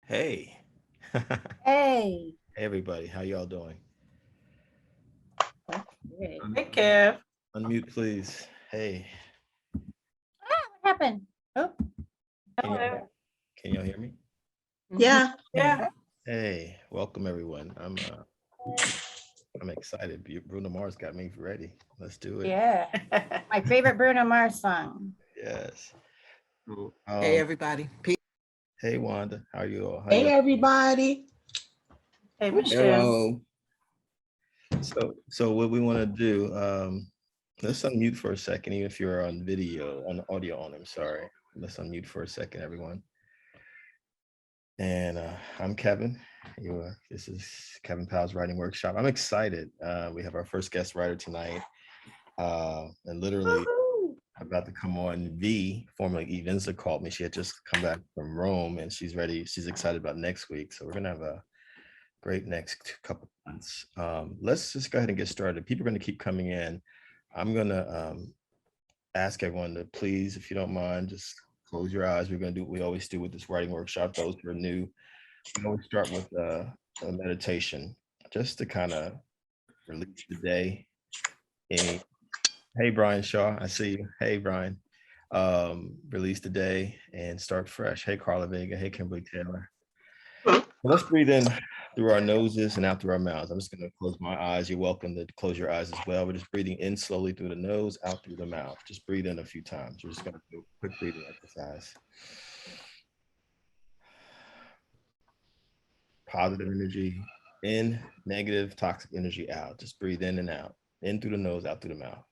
Hey. Hey. Hey everybody, how y'all doing? Okay. Un- Hey, Kev. Unmute please. Hey, What happened? Oh, can y'all Hello. can y'all hear me? Yeah. Yeah. Hey, welcome everyone. I'm excited. Bruno Mars got me ready. Let's do it. yeah. My favorite Bruno Mars song. Yes. Cool. Hey, everybody. Hey Wanda, how are you all? How Hey, y'all? everybody. Hey, Michelle. Hello. So what we want to do, let's unmute for a second, even if you're on video, on audio only, I'm sorry. Let's unmute for a second, everyone. And I'm Kevin. This is Kevin Powell's writing workshop. I'm excited. We have our first guest writer tonight, and literally Woohoo. about to come on. Formerly Evenza, called me. She had just come back from Rome, and she's ready. She's excited about next week. So we're gonna have a great next couple months. Let's just go ahead and get started. People are going to keep coming in. I'm gonna ask everyone to please, if you don't mind, just close your eyes. We're going to do what we always do with this writing workshop. Those who are new, we always start with a meditation, just to kind of release the day. Hey, Brian Shaw, I see you. Hey, Brian. Release the day and start fresh. Hey, Carla Vega. Hey, Kimberly Taylor. Let's breathe in through our noses and out through our mouths. I'm just going to close my eyes. You're welcome to close your eyes as well. We're just breathing in slowly through the nose, out through the mouth. Just breathe in a few times. We're just going to do a quick breathing exercise. Positive energy in, negative, toxic energy out. Just breathe in and out. In through the nose, out through the mouth.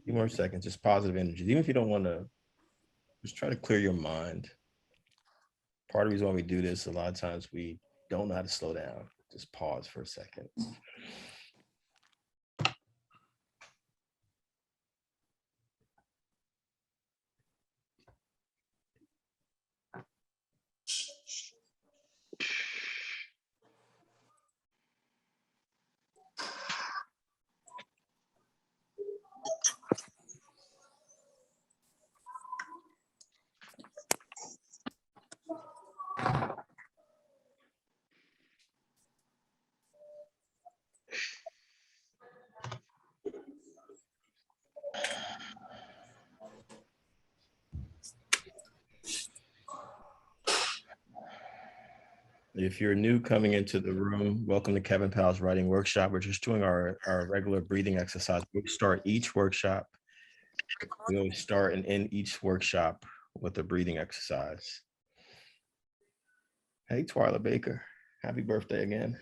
Few more seconds, just positive energy. Even if you don't want to, just try to clear your mind. Part of the reason why we do this, a lot of times we don't know how to slow down. Just pause for a second. If you're new coming into the room, welcome to Kevin Powell's writing workshop. We're just doing our regular breathing exercise. We start each workshop. We always start and end each workshop with a breathing exercise. Hey, Twyla Baker, happy birthday again.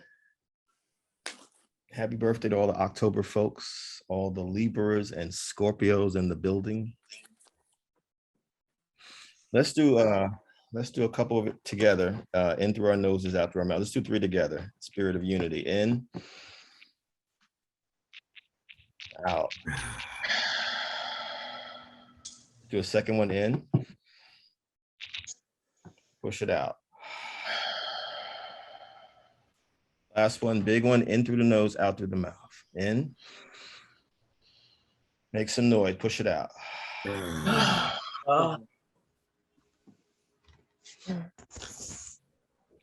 Happy birthday to all the October folks, all the Libras and Scorpios in the building. Let's do a couple of it together. In through our noses, out through our mouth. Let's do 3 together. Spirit of unity. In, out. Do a second one in. Push it out. Last one, big one, in through the nose, out through the mouth. In. Make some noise, push it out. Oh,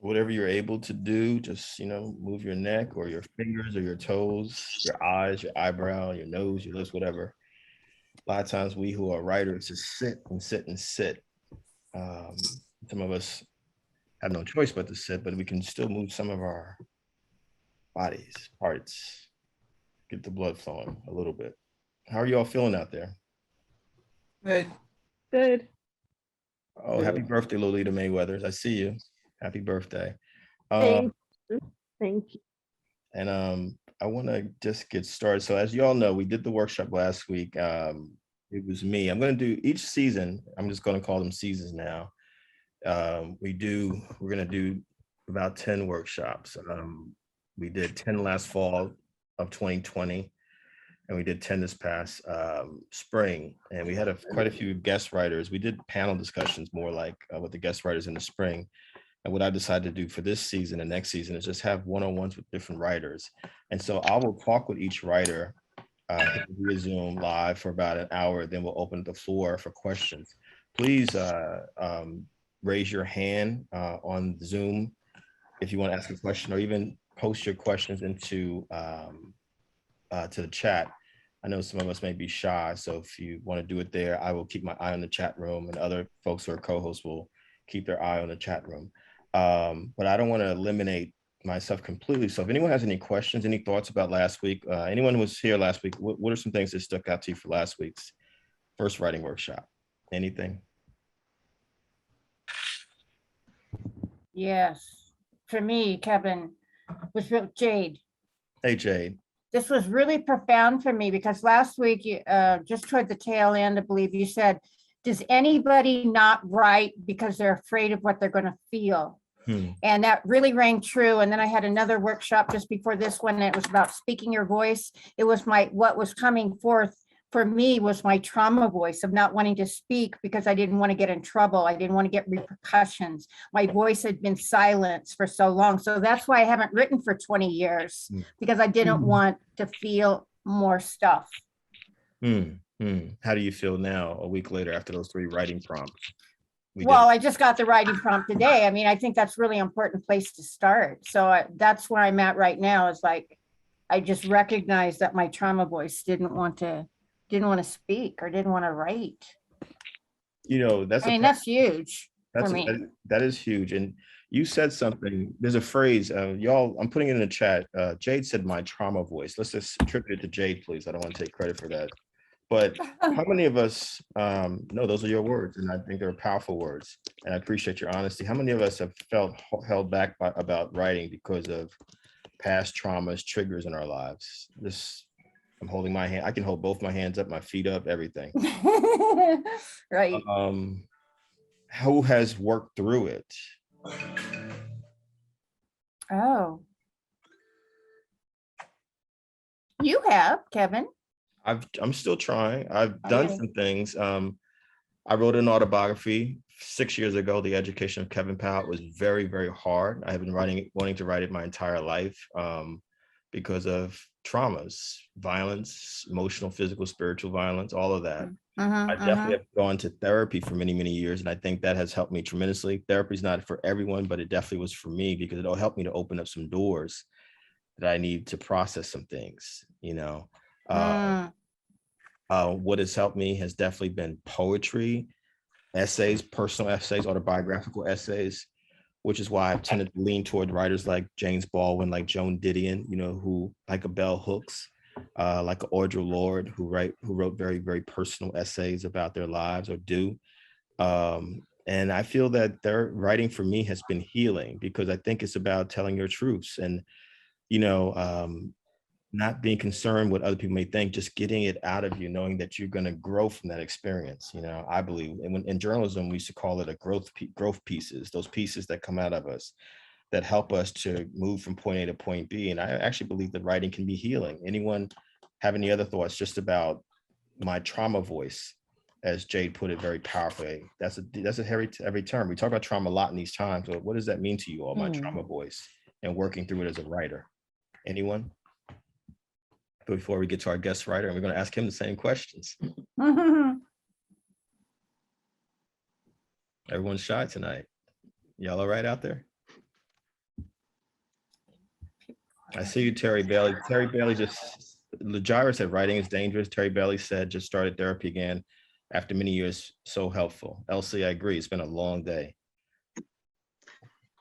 Whatever you're able to do, just, move your neck or your fingers or your toes, your eyes, your eyebrow, your nose, your lips, whatever. A lot of times we who are writers just sit and sit and sit. Some of us have no choice but to sit, but we can still move some of our bodies, parts, get the blood flowing a little bit. How are you all feeling out there? Good. Good. Oh, happy birthday, Lolita Mayweathers. I see you. Happy birthday. Thank you. Thank you. And I want to just get started. So as you all know, we did the workshop last week. It was me. I'm going to do each season. I'm just going to call them seasons now. We're going to do about 10 workshops. We did 10 last fall of 2020, and we did 10 this past spring. And we had quite a few guest writers. We did panel discussions more like with the guest writers in the spring. And what I decided to do for this season and next season is just have one-on-ones with different writers. And so I will talk with each writer via Zoom live for about an hour. Then we'll open the floor for questions. Please raise your hand on Zoom if you want to ask a question, or even post your questions into to the chat. I know some of us may be shy, so if you want to do it there, I will keep my eye on the chat room, and other folks who are co-hosts will keep their eye on the chat room. But I don't want to eliminate myself completely. So if anyone has any questions, any thoughts about last week, anyone who was here last week, what are some things that stuck out to you for last week's first writing workshop? Anything? Yes. For me, Kevin, was real Jade. Hey, Jade. This was really profound for me because last week, just toward the tail end, I believe you said, does anybody not write because they're afraid of what they're going to feel? And that really rang true. And then I had another workshop just before this one, and it was about speaking your voice. It was what was coming forth for me was my trauma voice of not wanting to speak because I didn't want to get in trouble. I didn't want to get repercussions. My voice had been silenced for so long. So that's why I haven't written for 20 years, because I didn't want to feel more stuff. How do you feel now, a week later, after those 3 writing prompts? I just got the writing prompt today. I mean, I think that's really important place to start. So that's where I'm at right now, is like, I just recognized that my trauma voice didn't want to speak or didn't want to write. That's huge for me. That is huge. And you said something, there's a phrase, y'all, I'm putting it in the chat. Jade said my trauma voice. Let's just attribute it to Jade, please. I don't want to take credit for that. But how many of us, no, those are your words, and I think they're powerful words, and I appreciate your honesty. How many of us have felt held back about writing because of past traumas, triggers in our lives? I'm holding my hand. I can hold both my hands up, my feet up, everything. Right. Who has worked through it? Oh. You have, Kevin. I'm still trying. I've done some things. I wrote an autobiography 6 years ago. The Education of Kevin Powell was very, very hard. I have been wanting to write it my entire life because of traumas, violence, emotional, physical, spiritual violence, all of that. I definitely have gone to therapy for many, many years, and I think that has helped me tremendously. Therapy is not for everyone, but it definitely was for me because it'll help me to open up some doors that I need to process some things, What has helped me has definitely been poetry, essays, personal essays, autobiographical essays, which is why I've tended to lean toward writers like James Baldwin, like Joan Didion, who like a Bell Hooks, like a Audre Lorde, who wrote very, very personal essays about their lives or do. And I feel that their writing for me has been healing because I think it's about telling your truths and, not being concerned what other people may think, just getting it out of you, knowing that you're going to grow from that experience. I believe, and in journalism, we used to call it a growth pieces, those pieces that come out of us that help us to move from point A to point B. And I actually believe that writing can be healing. Anyone have any other thoughts just about my trauma voice, as Jade put it very powerfully? That's a heavy term. We talk about trauma a lot in these times, but what does that mean to you all, my trauma voice, and working through it as a writer? Anyone? Before we get to our guest writer, and we're going to ask him the same questions. Everyone's shy tonight. Y'all all right out there? I see you, Terry Bailey. Terry Bailey Lajira said writing is dangerous. Terry Bailey said just started therapy again after many years. So helpful. Elsie, I agree. It's been a long day.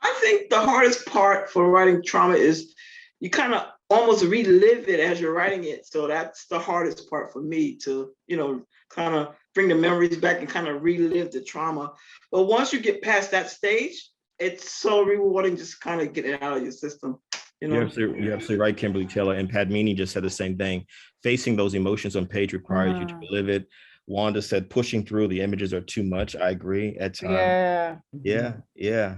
I think the hardest part for writing trauma is you kind of almost relive it as you're writing it. So that's the hardest part for me to, kind of bring the memories back and kind of relive the trauma. But once you get past that stage, it's so rewarding just kind of get it out of your system. You're absolutely right, Kimberly Taylor. And Padmini just said the same thing. Facing those emotions on page requires you to live it. Wanda said pushing through the images are too much. I agree at times. Yeah.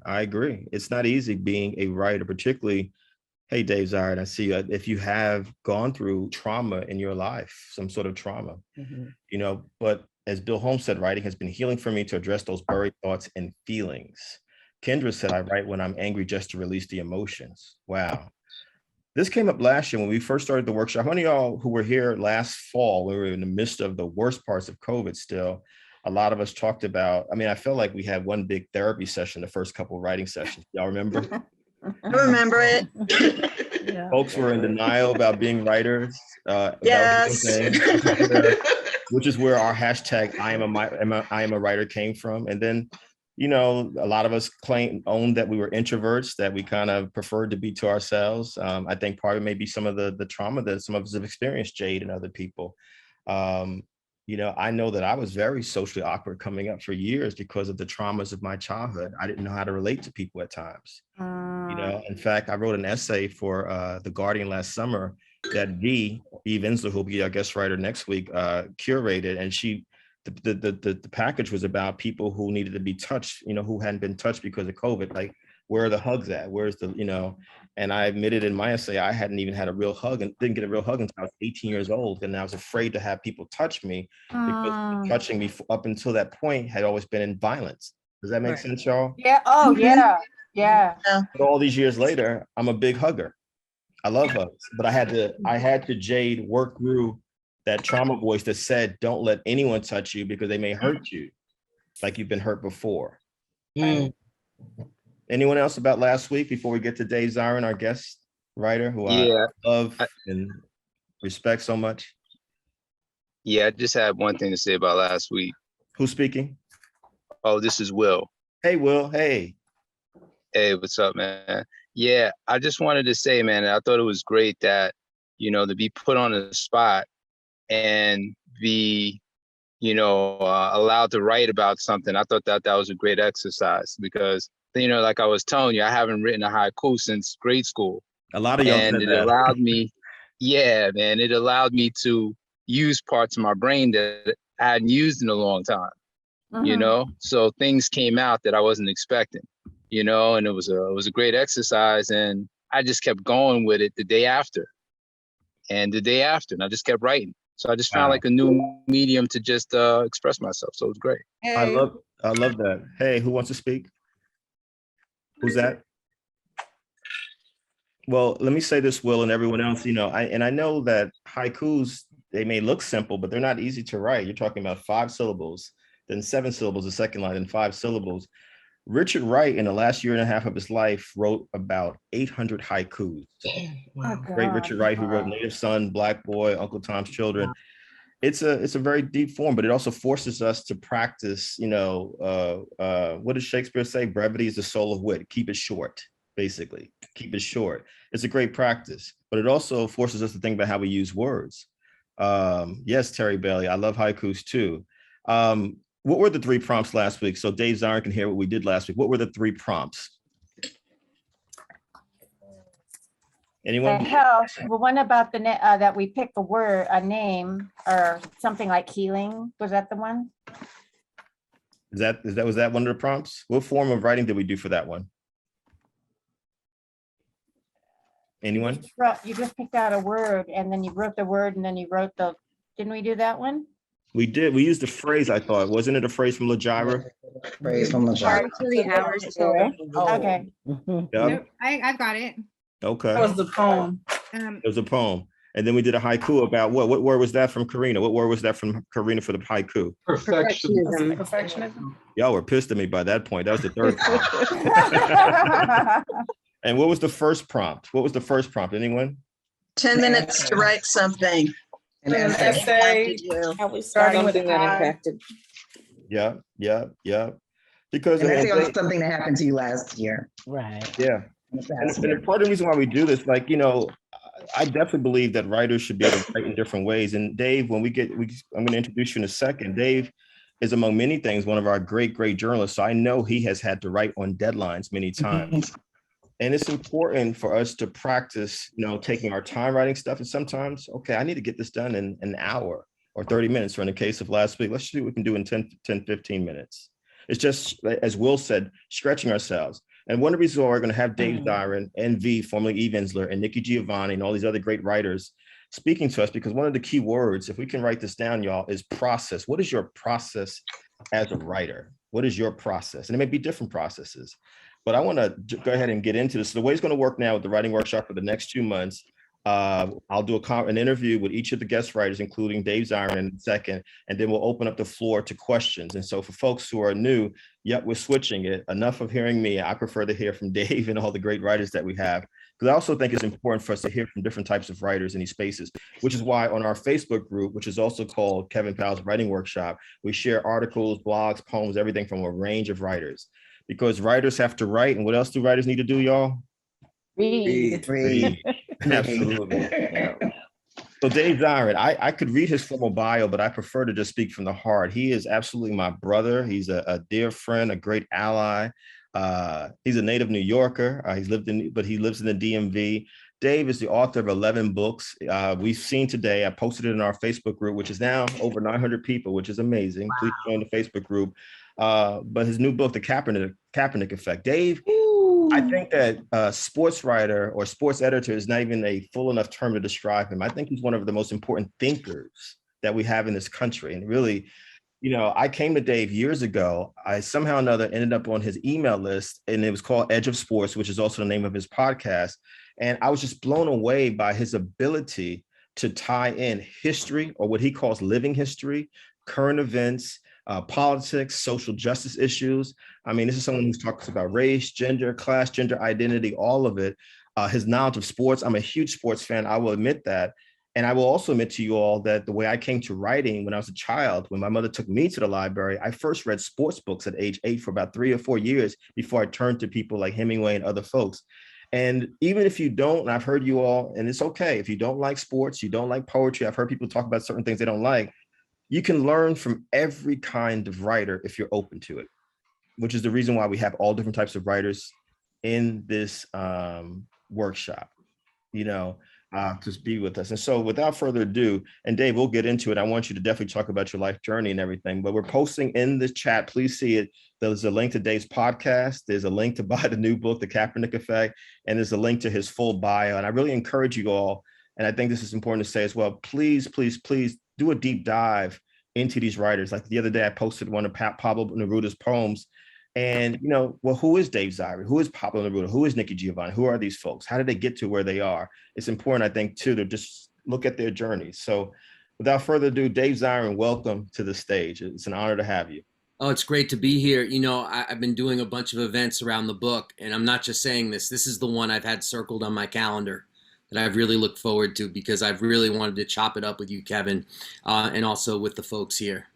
I agree. It's not easy being a writer, particularly. Hey, Dave Zirin, I see you. If you have gone through trauma in your life, some sort of trauma, but as Bill Holmes said, writing has been healing for me to address those buried thoughts and feelings. Kendra said, I write when I'm angry just to release the emotions. Wow. This came up last year when we first started the workshop. How many of y'all who were here last fall, we were in the midst of the worst parts of COVID still, a lot of us talked about, I felt like we had one big therapy session, the first couple of writing sessions. Y'all remember? I remember it. Yeah. Folks were in denial about being writers. Yes. Which is where our hashtag I am a writer came from. And then, a lot of us owned that we were introverts, that we kind of preferred to be to ourselves. I think part of it may be some of the trauma that some of us have experienced, Jade and other people. I know that I was very socially awkward coming up for years because of the traumas of my childhood. I didn't know how to relate to people at times. In fact, I wrote an essay for The Guardian last summer that Eve Ensler, who'll be our guest writer next week, curated. And the package was about people who needed to be touched, who hadn't been touched because of COVID. Like, where are the hugs at? Where's and I admitted in my essay, I hadn't even had a real hug and didn't get a real hug until I was 18 years old. And I was afraid to have people touch me because touching me up until that point had always been in violence. Does that make sense, y'all? Yeah. Oh, yeah. But all these years later, I'm a big hugger. I love hugs, but I had to Jade work through that trauma voice that said, don't let anyone touch you because they may hurt you like you've been hurt before. Anyone else about last week before we get to Dave Zirin, our guest writer, who I love and respect so much? Yeah, I just had one thing to say about last week. Who's speaking? Oh, this is Will. Hey, Will. Hey. Hey, what's up, man? Yeah, I just wanted to say, man, I thought it was great that, to be put on the spot and be, allowed to write about something. I thought that was a great exercise because, like I was telling you, I haven't written a haiku since grade school. A lot of y'all and it allowed me, it allowed me to use parts of my brain that I hadn't used in a long time, so things came out that I wasn't expecting, and it was a great exercise, and I just kept going with it the day after and the day after, and I just kept writing. So I just found like a new medium to just express myself. So it was great. Hey. I love that. Hey, who wants to speak? Who's that? Well, let me say this, Will, and everyone else, I know that haikus, they may look simple, but they're not easy to write. You're talking about 5 syllables, then 7 syllables, the second line, and 5 syllables. Richard Wright, in the last year and a half of his life, wrote about 800 haikus. Oh, Great Richard Wright, who wrote Native Son, Black Boy, Uncle Tom's Children. It's a very deep form, but it also forces us to practice, what does Shakespeare say? Brevity is the soul of wit. Keep it short, basically. Keep it short. It's a great practice, but it also forces us to think about how we use words. Yes, Terry Bailey, I love haikus too. What were the 3 prompts last week? So Dave Zirin can hear what we did last week. What were the 3 prompts? Anyone? Well, one about that we pick a name or something like healing. Was that the one? Was that one of the prompts? What form of writing did we do for that one? Anyone? You just picked out a word and then you wrote the word and then you wrote didn't we do that one? We did. We used the phrase, I thought. Wasn't it a phrase from LaJyra? Phrase from LaJyra. Okay. Yep. Nope, I've got it. Okay. That was the poem. It was a poem. And then we did a haiku about what word was that from Karina? What word was that from Karina for the haiku? Perfectionism. Y'all were pissed at me by that point. That was the 3rd prompt. And what was the first prompt? Anyone? 10 minutes to write something. An essay. Starting with that impacted. Yeah. Because and essay on something that happened to you last year. Right. Yeah. And part of the reason why we do this, I definitely believe that writers should be able to write in different ways. And Dave, I'm going to introduce you in a second. Dave is, among many things, one of our great journalists. So I know he has had to write on deadlines many times. And it's important for us to practice, taking our time writing stuff. And sometimes, okay, I need to get this done in an hour or 30 minutes. Or in the case of last week, let's see what we can do in 10, 15 minutes. It's just, as Will said, stretching ourselves. And one of the reasons why we're going to have Dave Zirin and V, formerly E. Vinsler, and Nikki Giovanni, and all these other great writers speaking to us, because one of the key words, if we can write this down, y'all, is process. What is your process as a writer? What is your process? And it may be different processes, but I want to go ahead and get into this. So the way it's going to work now with the writing workshop for the next 2 months, I'll do an interview with each of the guest writers, including Dave Zirin in a second, and then we'll open up the floor to questions. And so for folks who are new, yep, we're switching it. Enough of hearing me. I prefer to hear from Dave and all the great writers that we have, because I also think it's important for us to hear from different types of writers in these spaces, which is why on our Facebook group, which is also called Kevin Powell's Writing Workshop, we share articles, blogs, poems, everything from a range of writers, because writers have to write. And what else do writers need to do, y'all? Read. Absolutely. So Dave Zirin, I could read his formal bio, but I prefer to just speak from the heart. He is absolutely my brother. He's a dear friend, a great ally. He's a native New Yorker. But he lives in the DMV. Dave is the author of 11 books. We've seen today, I posted it in our Facebook group, which is now over 900 people, which is amazing. Wow. Please join the Facebook group. But his new book, The Kaepernick Effect. Dave, I think that sports writer or sports editor is not even a full enough term to describe him. I think he's one of the most important thinkers that we have in this country. And really, I came to Dave years ago. I somehow or another ended up on his email list, and it was called Edge of Sports, which is also the name of his podcast. And I was just blown away by his ability to tie in history, or what he calls living history, current events, politics, social justice issues. I mean, this is someone who talks about race, gender, class, gender identity, all of it. His knowledge of sports. I'm a huge sports fan. I will admit that. And I will also admit to you all that the way I came to writing when I was a child, when my mother took me to the library, I first read sports books at age 8 for about 3 or 4 years before I turned to people like Hemingway and other folks. And even if you don't, and I've heard you all, and it's okay, if you don't like sports, you don't like poetry, I've heard people talk about certain things they don't like, you can learn from every kind of writer if you're open to it, which is the reason why we have all different types of writers in this workshop, to be with us. And so without further ado, and Dave, we'll get into it. I want you to definitely talk about your life journey and everything, but we're posting in the chat. Please see it. There's a link to Dave's podcast. There's a link to buy the new book, The Kaepernick Effect, and there's a link to his full bio. And I really encourage you all, and I think this is important to say as well, please, please, please do a deep dive into these writers. Like the other day, I posted one of Pablo Neruda's poems. And, who is Dave Zirin? Who is Pablo Neruda? Who is Nikki Giovanni? Who are these folks? How did they get to where they are? It's important, I think, too, to just look at their journeys. So without further ado, Dave Zirin, welcome to the stage. It's an honor to have you. Oh, it's great to be here. I've been doing a bunch of events around the book, and I'm not just saying this. This is the one I've had circled on my calendar that I've really looked forward to, because I've really wanted to chop it up with you, Kevin, and also with the folks here.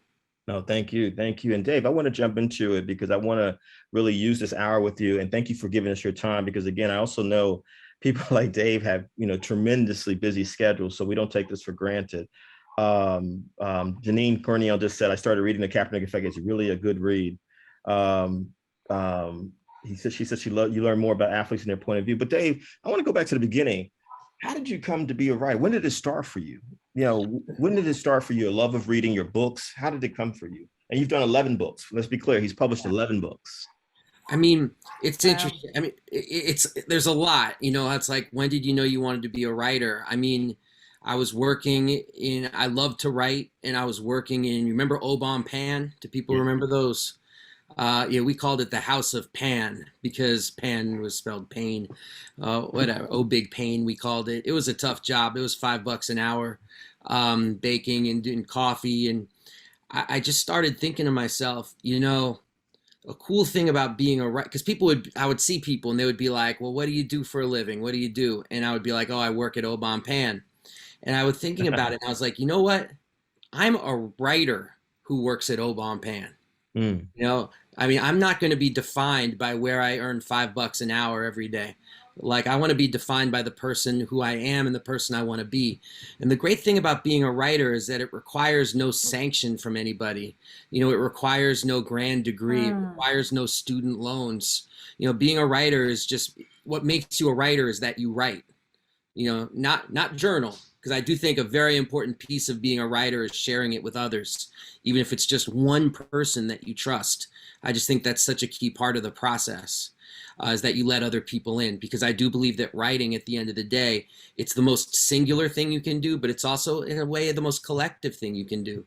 No, thank you. Thank you. And Dave, I want to jump into it because I want to really use this hour with you. And thank you for giving us your time, because again, I also know people like Dave have, tremendously busy schedules. So we don't take this for granted. Janine Cornell just said, I started reading The Kaepernick Effect. It's really a good read. She said you learn more about athletes and their point of view. But Dave, I want to go back to the beginning. How did you come to be a writer? When did it start for you? When did it start for you? A love of reading, your books? How did it come for you? And you've done 11 books. Let's be clear. He's published 11 books. I mean, it's interesting. I mean, there's a lot, it's like, when did you know you wanted to be a writer? I mean, I was working I love to write, and I was working in, remember Obon Pan? Do people remember those? We called it the House of Pan, because pan was spelled pain. Whatever, oh, big pain, we called it. It was a tough job. It was $5 an hour, baking and doing coffee. And I just started thinking to myself, a cool thing about being a writer, because I would see people and they would be like, well, what do you do for a living? What do you do? And I would be like, oh, I work at Obon Pan. And I was thinking about it, and I was like, you know what? I'm a writer who works at Obon Pan. I mean, I'm not going to be defined by where I earn $5 an hour every day. Like, I want to be defined by the person who I am and the person I want to be. And the great thing about being a writer is that it requires no sanction from anybody. It requires no grand degree. It requires no student loans. Being a writer is just, what makes you a writer is that you write, not journal. Because I do think a very important piece of being a writer is sharing it with others, even if it's just one person that you trust. I just think that's such a key part of the process, is that you let other people in. Because I do believe that writing, at the end of the day, it's the most singular thing you can do, but it's also, in a way, the most collective thing you can do.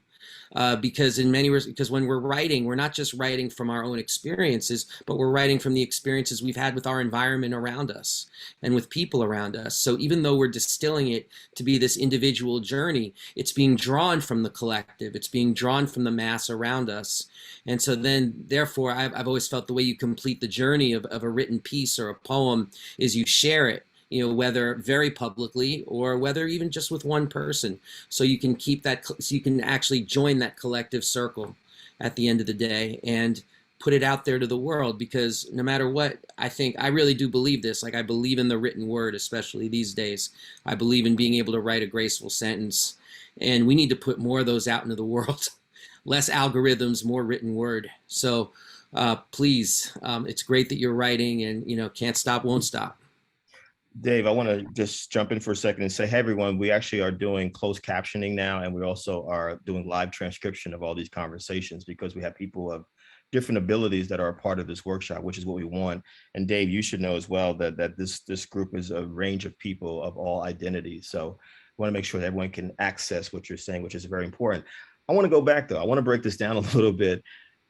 Because when we're writing, we're not just writing from our own experiences, but we're writing from the experiences we've had with our environment around us and with people around us. So even though we're distilling it to be this individual journey, it's being drawn from the collective. It's being drawn from the mass around us. And so then, therefore, I've always felt the way you complete the journey of a written piece or a poem is you share it. Whether very publicly or whether even just with one person. So you can keep that, so you can actually join that collective circle at the end of the day and put it out there to the world. Because no matter what, I really do believe this. Like, I believe in the written word, especially these days. I believe in being able to write a graceful sentence. And we need to put more of those out into the world. Less algorithms, more written word. So please, it's great that you're writing, and, can't stop, won't stop. Dave, I want to just jump in for a second and say, hey, everyone, we actually are doing closed captioning now, and we also are doing live transcription of all these conversations because we have people of different abilities that are a part of this workshop, which is what we want. And Dave, you should know as well that this group is a range of people of all identities. So we want to make sure that everyone can access what you're saying, which is very important. I want to go back, though. I want to break this down a little bit.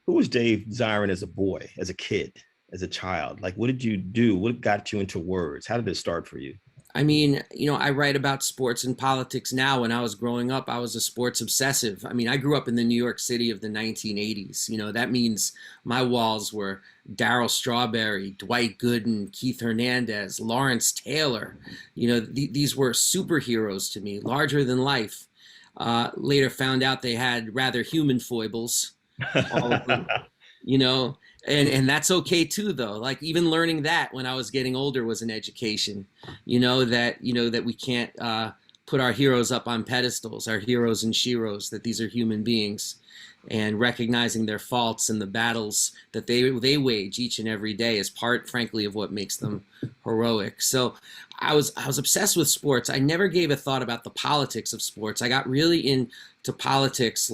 Who was Dave Zirin as a boy, as a kid? As a child? Like, what did you do? What got you into words? How did it start for you? I mean, I write about sports and politics now. When I was growing up, I was a sports obsessive. I mean, I grew up in the New York City of the 1980s. That means my walls were Darryl Strawberry, Dwight Gooden, Keith Hernandez, Lawrence Taylor. These were superheroes to me, larger than life. Later found out they had rather human foibles, all of them, And that's okay too, though. Like, even learning that when I was getting older was an education. That we can't put our heroes up on pedestals, our heroes and sheroes. That these are human beings, and recognizing their faults and the battles that they wage each and every day is part, frankly, of what makes them heroic. So I was obsessed with sports. I never gave a thought about the politics of sports. I got really into politics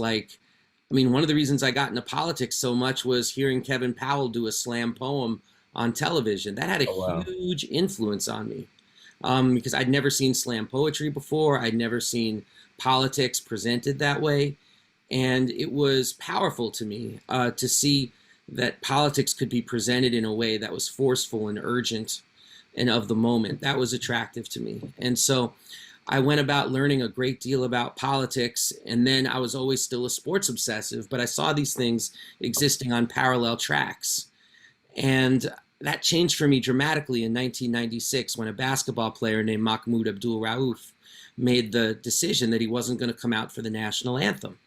one of the reasons I got into politics so much was hearing Kevin Powell do a slam poem on television. That had a huge influence on me because I'd never seen slam poetry before. I'd never seen politics presented that way. And it was powerful to me to see that politics could be presented in a way that was forceful and urgent and of the moment. That was attractive to me. And so I went about learning a great deal about politics, and then I was always still a sports obsessive, but I saw these things existing on parallel tracks. And that changed for me dramatically in 1996 when a basketball player named Mahmoud Abdul-Rauf made the decision that he wasn't going to come out for the national anthem.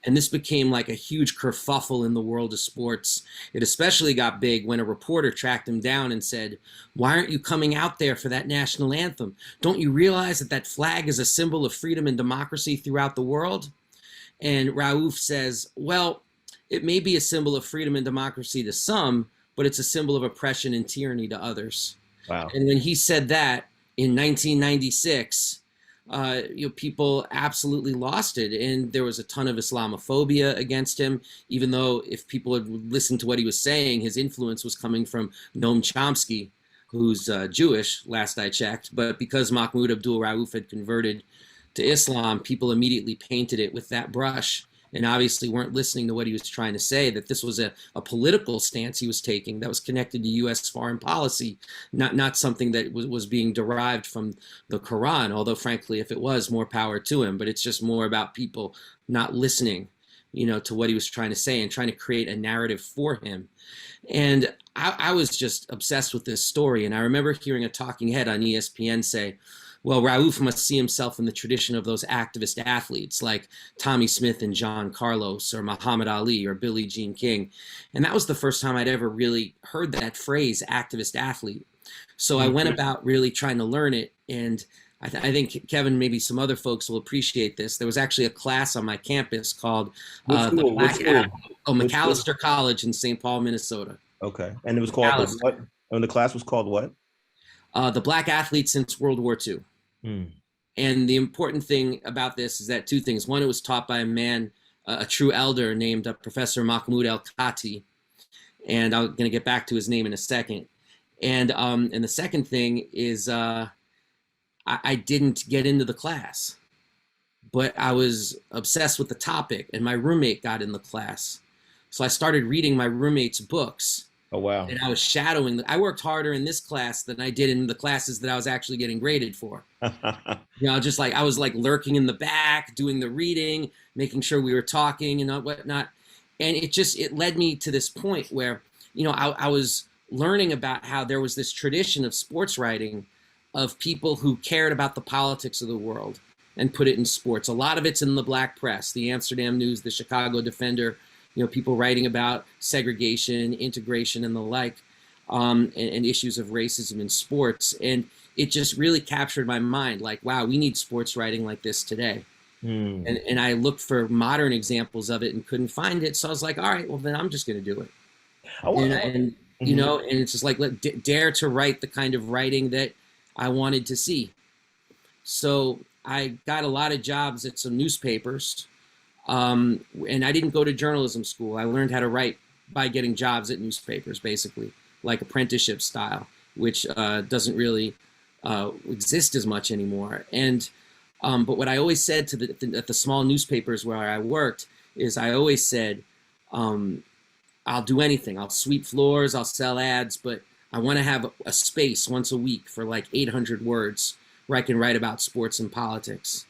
And this became like a huge kerfuffle in the world of sports. It especially got big when a reporter tracked him down and said, "Why aren't you coming out there for that national anthem? Don't you realize that flag is a symbol of freedom and democracy throughout the world?" And Rauf says, "Well, it may be a symbol of freedom and democracy to some, but it's a symbol of oppression and tyranny to others." Wow. And when he said that in 1996, people absolutely lost it. And there was a ton of Islamophobia against him, even though if people had listened to what he was saying, his influence was coming from Noam Chomsky, who's Jewish, last I checked. But because Mahmoud Abdul-Rauf had converted to Islam, people immediately painted it with that brush and obviously weren't listening to what he was trying to say, that this was a political stance he was taking that was connected to U.S. foreign policy, not something that was being derived from the Quran, although frankly, if it was, more power to him. But it's just more about people not listening, to what he was trying to say and trying to create a narrative for him. And I was just obsessed with this story. And I remember hearing a talking head on ESPN say, well, Rauf must see himself in the tradition of those activist athletes like Tommy Smith and John Carlos or Muhammad Ali or Billie Jean King. And that was the first time I'd ever really heard that phrase, activist athlete. So I went about really trying to learn it. And I think, Kevin, maybe some other folks will appreciate this. There was actually a class on my campus called Macalester College in St. Paul, Minnesota. Okay. And it was called what? And the class was called what? the black athletes since World War II. And the important thing about this is that two things. One, it was taught by a man, a true elder named Professor Mahmoud El-Kati. And I'm going to get back to his name in a second. And the second thing is I didn't get into the class, but I was obsessed with the topic, and my roommate got in the class. So I started reading my roommate's books. Oh, wow. And I was shadowing. I worked harder in this class than I did in the classes that I was actually getting graded for. Just like I was like lurking in the back, doing the reading, making sure we were talking and whatnot. And it led me to this point where, I was learning about how there was this tradition of sports writing of people who cared about the politics of the world and put it in sports. A lot of it's in the black press, the Amsterdam News, the Chicago Defender, people writing about segregation, integration, and the like, and issues of racism in sports. And it just really captured my mind. Like, wow, we need sports writing like this today. And I looked for modern examples of it and couldn't find it. So I was like, all right, well, then I'm just going to do it. And it's just like, dare to write the kind of writing that I wanted to see. So I got a lot of jobs at some newspapers. And I didn't go to journalism school. I learned how to write by getting jobs at newspapers, basically, like apprenticeship style, which doesn't really exist as much anymore. And but what I always said to at the small newspapers where I worked is I always said, I'll do anything. I'll sweep floors, I'll sell ads, but I want to have a space once a week for like 800 words where I can write about sports and politics.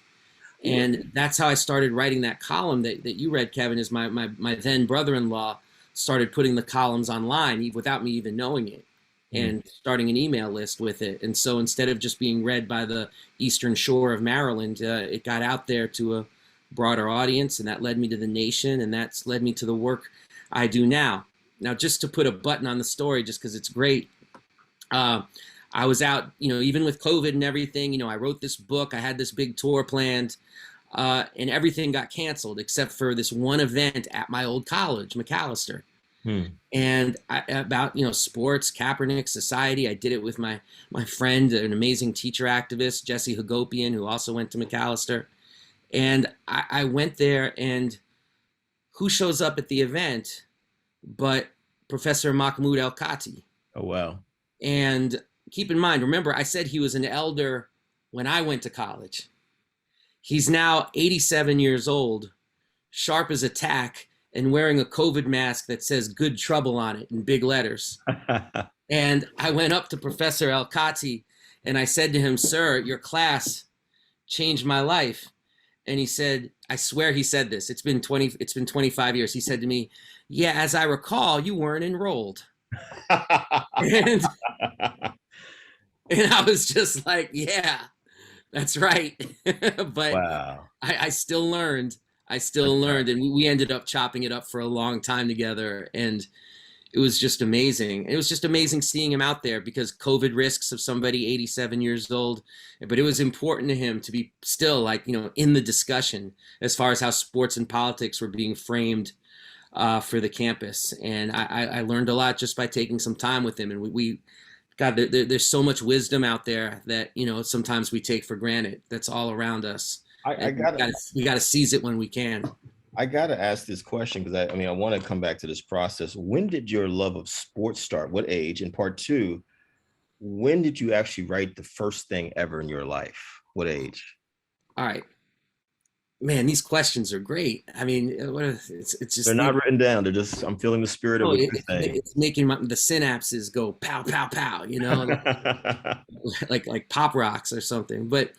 And that's how I started writing that column that you read, Kevin. Is my then brother-in-law started putting the columns online without me even knowing it, and starting an email list with it. And so instead of just being read by the Eastern Shore of Maryland, it got out there to a broader audience, and that led me to The Nation, and that's led me to the work I do now. Now, just to put a button on the story, just because it's great, I was out, even with COVID and everything, I wrote this book, I had this big tour planned, and everything got canceled except for this one event at my old college, McAllister. And about, sports, Kaepernick Society. I did it with my friend, an amazing teacher activist, Jesse Hagopian, who also went to McAllister. And I went there, and who shows up at the event but Professor Mahmoud El-Kati. Oh, wow. And keep in mind, remember, I said he was an elder when I went to college. He's now 87 years old, sharp as a tack, and wearing a COVID mask that says "Good Trouble" on it in big letters. And I went up to Professor El-Kati and I said to him, "Sir, your class changed my life." And he said, I swear he said this, it's been 25 years. He said to me, "Yeah, as I recall, you weren't enrolled." and I was just like, yeah, that's right. But wow. I still learned. And we ended up chopping it up for a long time together. And it was just amazing. It was just amazing seeing him out there because COVID risks of somebody 87 years old. But it was important to him to be still in the discussion as far as how sports and politics were being framed for the campus. And I learned a lot just by taking some time with him. And God, there's so much wisdom out there that, sometimes we take for granted. That's all around us. We got to seize it when we can. I got to ask this question because I want to come back to this process. When did your love of sports start? What age? And part two, when did you actually write the first thing ever in your life? What age? All right. Man, these questions are great. I mean, it's just they're not written down. They're just I'm feeling the spirit of what you're saying. It's making the synapses go pow pow pow. Like pop rocks or something. But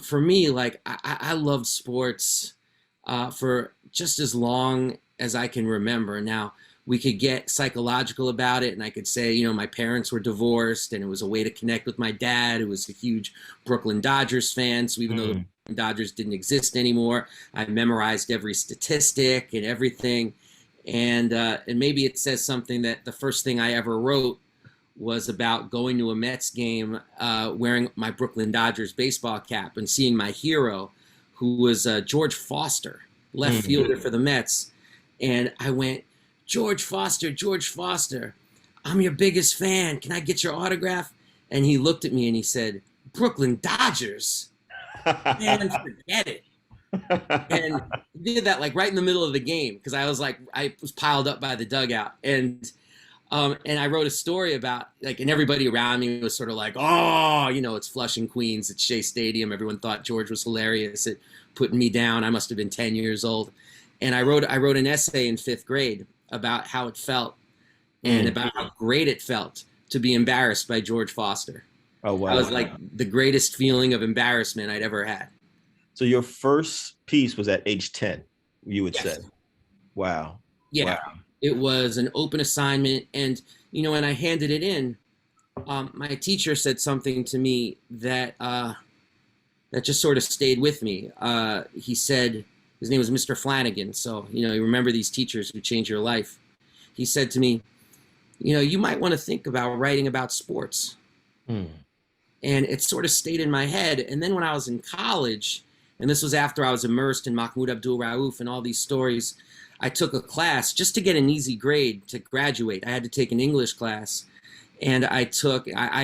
for me, I loved sports for just as long as I can remember. Now, we could get psychological about it, and I could say, my parents were divorced, and it was a way to connect with my dad, who was a huge Brooklyn Dodgers fan. So even though the Brooklyn Dodgers didn't exist anymore, I memorized every statistic and everything. And maybe it says something that the first thing I ever wrote was about going to a Mets game wearing my Brooklyn Dodgers baseball cap and seeing my hero, who was George Foster, left fielder for the Mets. And I went, George Foster, I'm your biggest fan. Can I get your autograph? And he looked at me and he said, "Brooklyn Dodgers? Man, forget it." And he did that like right in the middle of the game because I was piled up by the dugout. And I wrote a story about like, and everybody around me was sort of like, "Oh, it's Flushing, Queens, it's Shea Stadium." Everyone thought George was hilarious at putting me down. I must have been 10 years old. And I wrote an essay in 5th grade about how it felt and about how great it felt to be embarrassed by George Foster. Oh, wow. That was like the greatest feeling of embarrassment I'd ever had. So your first piece was at age 10, you would Yes. say. Wow. Yeah. Wow. It was an open assignment. And, when I handed it in, my teacher said something to me that just sort of stayed with me. He said, his name was Mr. Flanagan. So, you remember these teachers who change your life. He said to me, you might want to think about writing about sports. And it sort of stayed in my head. And then when I was in college, and this was after I was immersed in Mahmoud Abdul Rauf and all these stories, I took a class just to get an easy grade to graduate. I had to take an English class. And I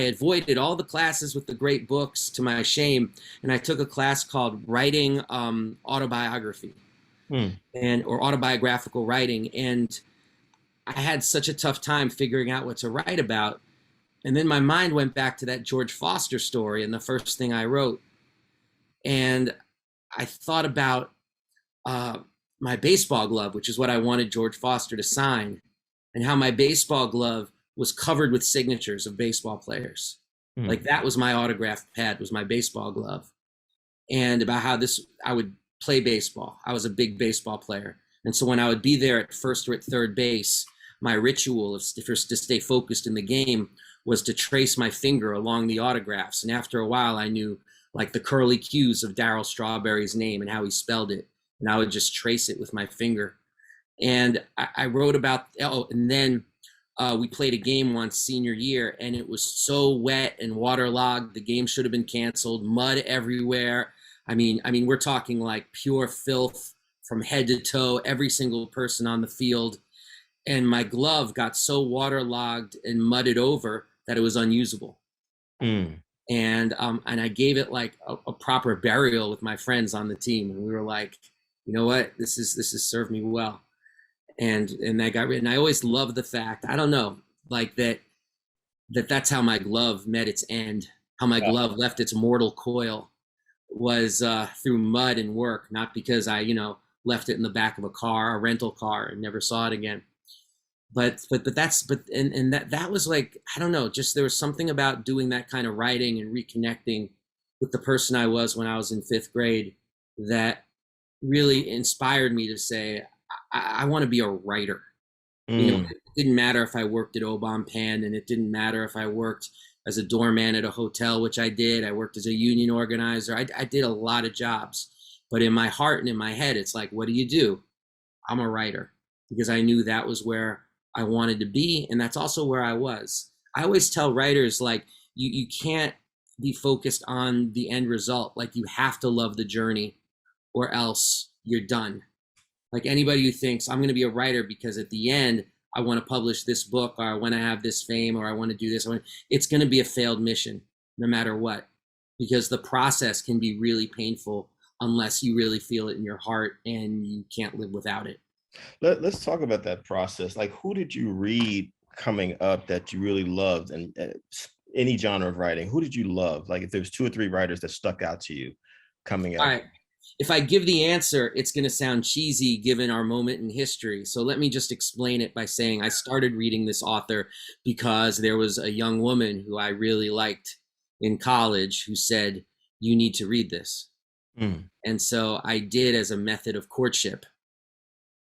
avoided all the classes with the great books to my shame. And I took a class called Writing Autobiography or Autobiographical Writing. And I had such a tough time figuring out what to write about. And then my mind went back to that George Foster story and the first thing I wrote. And I thought about my baseball glove, which is what I wanted George Foster to sign, and how my baseball glove was covered with signatures of baseball players. Like that was my autograph pad, was my baseball glove. And about how I would play baseball. I was a big baseball player. And so when I would be there at first or at third base, my ritual to stay focused in the game was to trace my finger along the autographs. And after a while, I knew like the curly cues of Darryl Strawberry's name and how he spelled it. And I would just trace it with my finger. And I wrote about, and then we played a game once senior year, and it was so wet and waterlogged. The game should have been canceled, mud everywhere. I mean, we're talking like pure filth from head to toe, every single person on the field. And my glove got so waterlogged and mudded over that it was unusable. And I gave it like a proper burial with my friends on the team. And we were like, you know what, this has served me well. And that got written. I always loved the fact, I don't know, like that's how my glove met its end, how my glove left its mortal coil was through mud and work, not because I, left it in the back of a rental car and never saw it again. But that was like, I don't know, just there was something about doing that kind of writing and reconnecting with the person I was when I was in 5th grade that really inspired me to say, I want to be a writer. It didn't matter if I worked at Obam Pan, and it didn't matter if I worked as a doorman at a hotel, which I did. I worked as a union organizer. I did a lot of jobs. But in my heart and in my head, it's like, what do? I'm a writer, because I knew that was where I wanted to be. And that's also where I was. I always tell writers, like, you can't be focused on the end result. Like, you have to love the journey or else you're done. Like anybody who thinks I'm going to be a writer because at the end, I want to publish this book, or I want to have this fame, or I want to do this, it's going to be a failed mission no matter what, because the process can be really painful unless you really feel it in your heart and you can't live without it. Let's talk about that process. Like, who did you read coming up that you really loved, and any genre of writing? Who did you love? Like, if there was 2 or 3 writers that stuck out to you coming up. All right. If I give the answer, it's going to sound cheesy given our moment in history. So let me just explain it by saying I started reading this author because there was a young woman who I really liked in college who said, you need to read this. And so I did, as a method of courtship.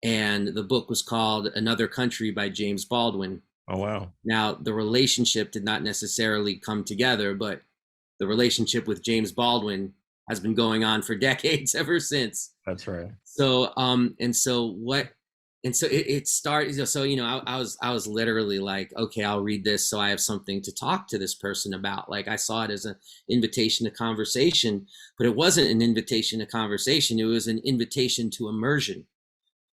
And the book was called Another Country by James Baldwin. Oh, wow. Now, the relationship did not necessarily come together, but the relationship with James Baldwin has been going on for decades ever since. That's right. So it started. So I was literally like, okay, I'll read this so I have something to talk to this person about. Like, I saw it as an invitation to conversation, but it wasn't an invitation to conversation. It was an invitation to immersion,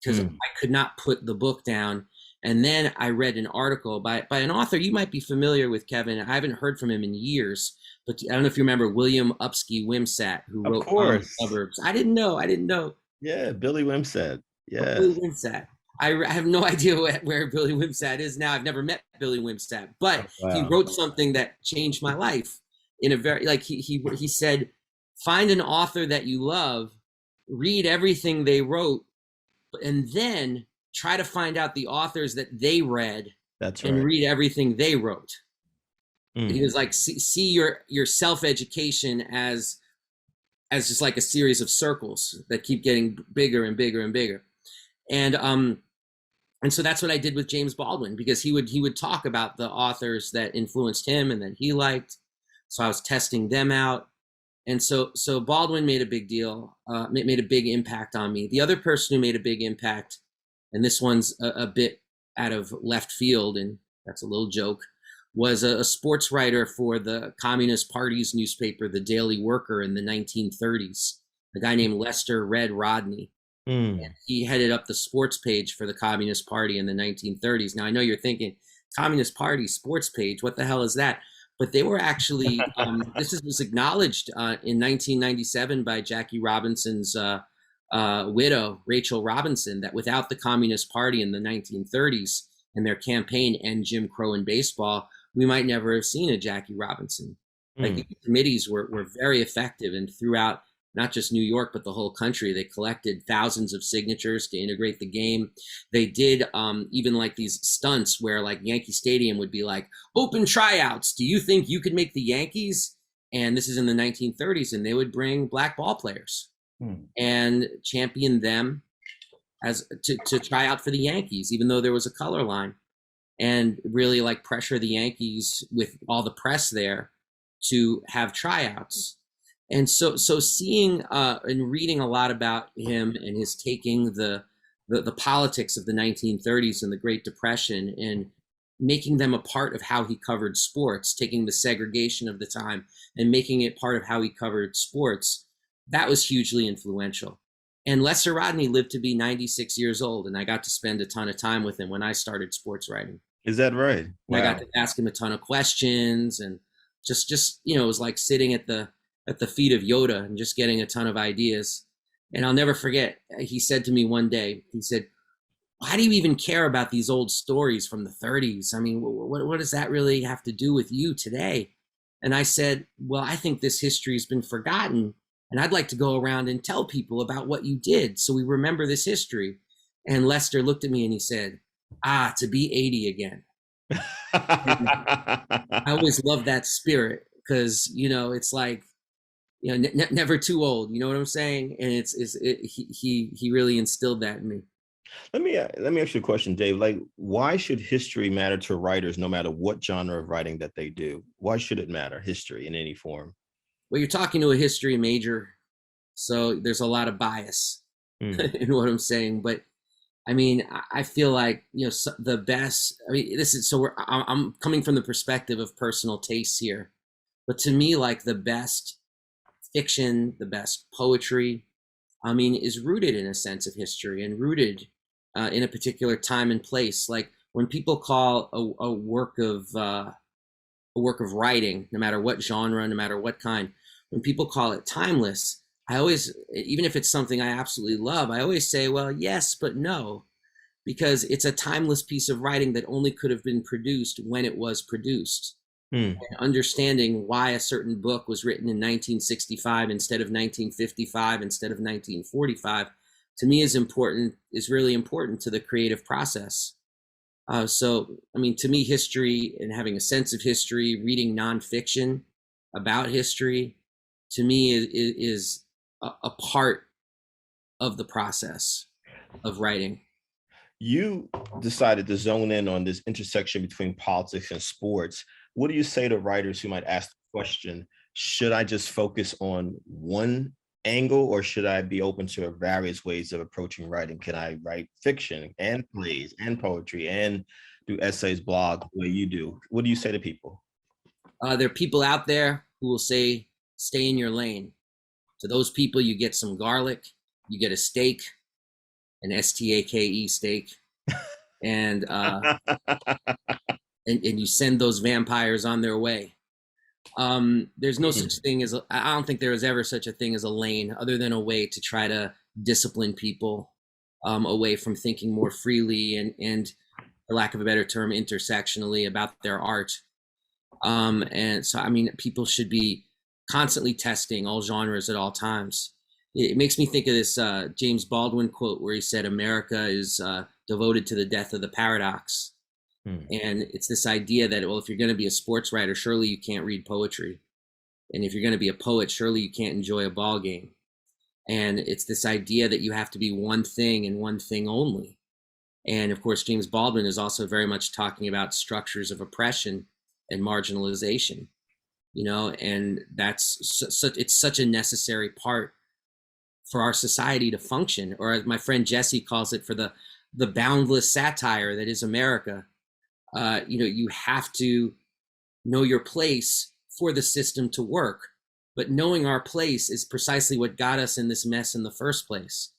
because I could not put the book down And then I read an article by an author you might be familiar with, Kevin. I haven't heard from him in years, but I don't know if you remember William Upsky Wimsatt, who Of wrote course. Suburbs. I didn't know. Yeah, Billy Wimsatt. Yeah. Billy Wimsatt. I have no idea where Billy Wimsatt is now. I've never met Billy Wimsatt, but he wrote something that changed my life in a very, like he said, find an author that you love, read everything they wrote, and then try to find out the authors that they read. That's and right. read everything they wrote. He was like, see your self-education as just like a series of circles that keep getting bigger and bigger and bigger. And so that's what I did with James Baldwin, because he would talk about the authors that influenced him and that he liked. So I was testing them out. And so Baldwin made a big deal, made a big impact on me. The other person who made a big impact, and this one's a bit out of left field, and that's a little joke, was a sports writer for the Communist Party's newspaper, The Daily Worker, in the 1930s, a guy named Lester Red Rodney. And he headed up the sports page for the Communist Party in the 1930s. Now, I know you're thinking, Communist Party sports page, what the hell is that? But they were actually, this was acknowledged in 1997 by Jackie Robinson's widow, Rachel Robinson, that without the Communist Party in the 1930s and their campaign End Jim Crow in Baseball, we might never have seen a Jackie Robinson. Like, the committees were very effective, and throughout not just New York, but the whole country, they collected thousands of signatures to integrate the game. They did even like these stunts where like Yankee Stadium would be like, open tryouts. Do you think you could make the Yankees? And this is in the 1930s, and they would bring black ball players and champion them as to try out for the Yankees, even though there was a color line, and really like pressure the Yankees with all the press there to have tryouts. And so seeing and reading a lot about him and his taking the politics of the 1930s and the Great Depression and making them a part of how he covered sports, taking the segregation of the time and making it part of how he covered sports, that was hugely influential. And Lester Rodney lived to be 96 years old, and I got to spend a ton of time with him when I started sports writing. Is that right? Wow. I got to ask him a ton of questions, and just it was like sitting at the feet of Yoda and just getting a ton of ideas. And I'll never forget, he said to me one day, he said, why do you even care about these old stories from the 30s? I mean, what does that really have to do with you today? And I said, well, I think this history has been forgotten, and I'd like to go around and tell people about what you did so we remember this history. And Lester looked at me and he said, to be 80 again. I always loved that spirit, because, it's like, never too old. You know what I'm saying? And he really instilled that in me. Let me ask you a question, Dave. Like, why should history matter to writers, no matter what genre of writing that they do? Why should it matter, history in any form? Well, you're talking to a history major, so there's a lot of bias in what I'm saying. But I mean, I feel like, the best, I'm coming from the perspective of personal tastes here, but to me, like, the best fiction, the best poetry, is rooted in a sense of history and rooted in a particular time and place. Like, when people call a work of writing, no matter what genre, no matter what kind, when people call it timeless, I always, even if it's something I absolutely love, I always say, well, yes, but no, because it's a timeless piece of writing that only could have been produced when it was produced. And understanding why a certain book was written in 1965 instead of 1955 instead of 1945, to me is really important to the creative process. So to me, history and having a sense of history, reading nonfiction about history, to me is a part of the process of writing. You decided to zone in on this intersection between politics and sports. What do you say to writers who might ask the question, should I just focus on one angle, or should I be open to various ways of approaching writing? Can I write fiction and plays and poetry and do essays, blog, the way you do? What do you say to people? There are people out there who will say, stay in your lane. To those people, you get some garlic, you get a steak, an STAKE steak, and and you send those vampires on their way. There's no such thing as I don't think there is ever such a thing as a lane, other than a way to try to discipline people away from thinking more freely and, for lack of a better term, intersectionally about their art. And so, I mean, people should be constantly testing all genres at all times. It makes me think of this James Baldwin quote where he said, "America is devoted to the death of the paradox." And it's this idea that, well, if you're going to be a sports writer, surely you can't read poetry. And if you're going to be a poet, surely you can't enjoy a ball game. And it's this idea that you have to be one thing and one thing only. And of course, James Baldwin is also very much talking about structures of oppression and marginalization, you know, and it's such a necessary part for our society to function, or as my friend Jesse calls it, for the boundless satire that is America. You know, you have to know your place for the system to work, but knowing our place is precisely what got us in this mess in the first place.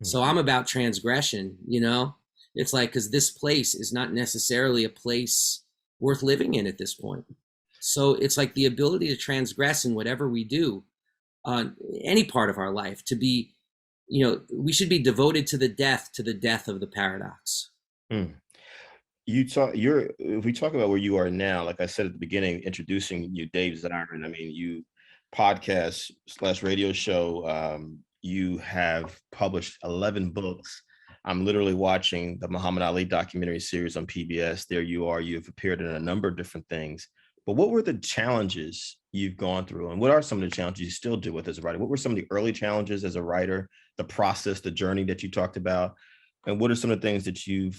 So I'm about transgression, you know, it's like, because this place is not necessarily a place worth living in at this point. So it's like the ability to transgress in whatever we do, any part of our life, to be, you know, we should be devoted to the death of the paradox. If we talk about where you are now, like I said at the beginning, introducing you, Dave Zirin, I mean, you podcast / radio show, you have published 11 books. I'm literally watching the Muhammad Ali documentary series on PBS. There you are, you've appeared in a number of different things, but what were the challenges you've gone through, and what are some of the challenges you still deal with as a writer? What were some of the early challenges as a writer, the process, the journey that you talked about? And what are some of the things that you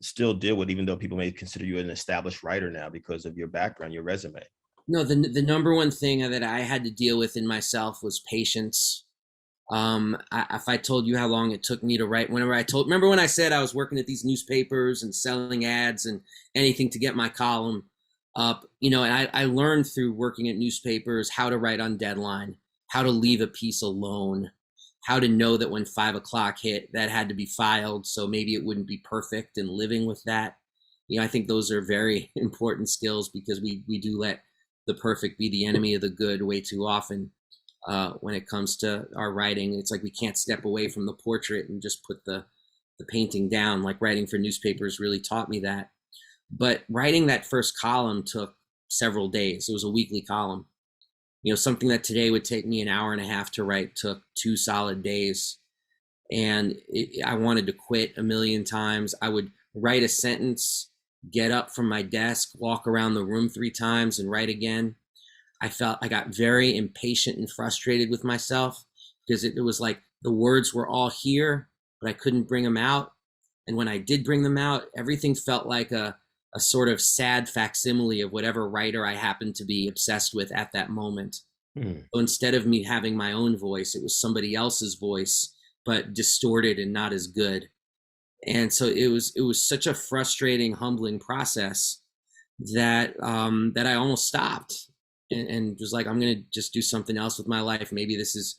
still deal with, even though people may consider you an established writer now because of your background, your resume? No, the number one thing that I had to deal with in myself was patience. If I told you how long it took me to write, remember when I said I was working at these newspapers and selling ads and anything to get my column up, you know, and I learned through working at newspapers how to write on deadline, how to leave a piece alone, how to know that when 5 o'clock hit, that had to be filed. So maybe it wouldn't be perfect, and living with that. You know, I think those are very important skills, because we do let the perfect be the enemy of the good way too often. When it comes to our writing, it's like we can't step away from the portrait and just put the painting down. Like writing for newspapers really taught me that. But writing that first column took several days. It was a weekly column. You know, something that today would take me an hour and a half to write took 2 solid days. And I wanted to quit a million times. I would write a sentence, get up from my desk, walk around the room 3 times and write again. I got very impatient and frustrated with myself, because it was like the words were all here, but I couldn't bring them out. And when I did bring them out, everything felt like a sort of sad facsimile of whatever writer I happened to be obsessed with at that moment. So instead of me having my own voice, it was somebody else's voice, but distorted and not as good. And so it was such a frustrating, humbling process that that I almost stopped and was like, I'm going to just do something else with my life. Maybe this is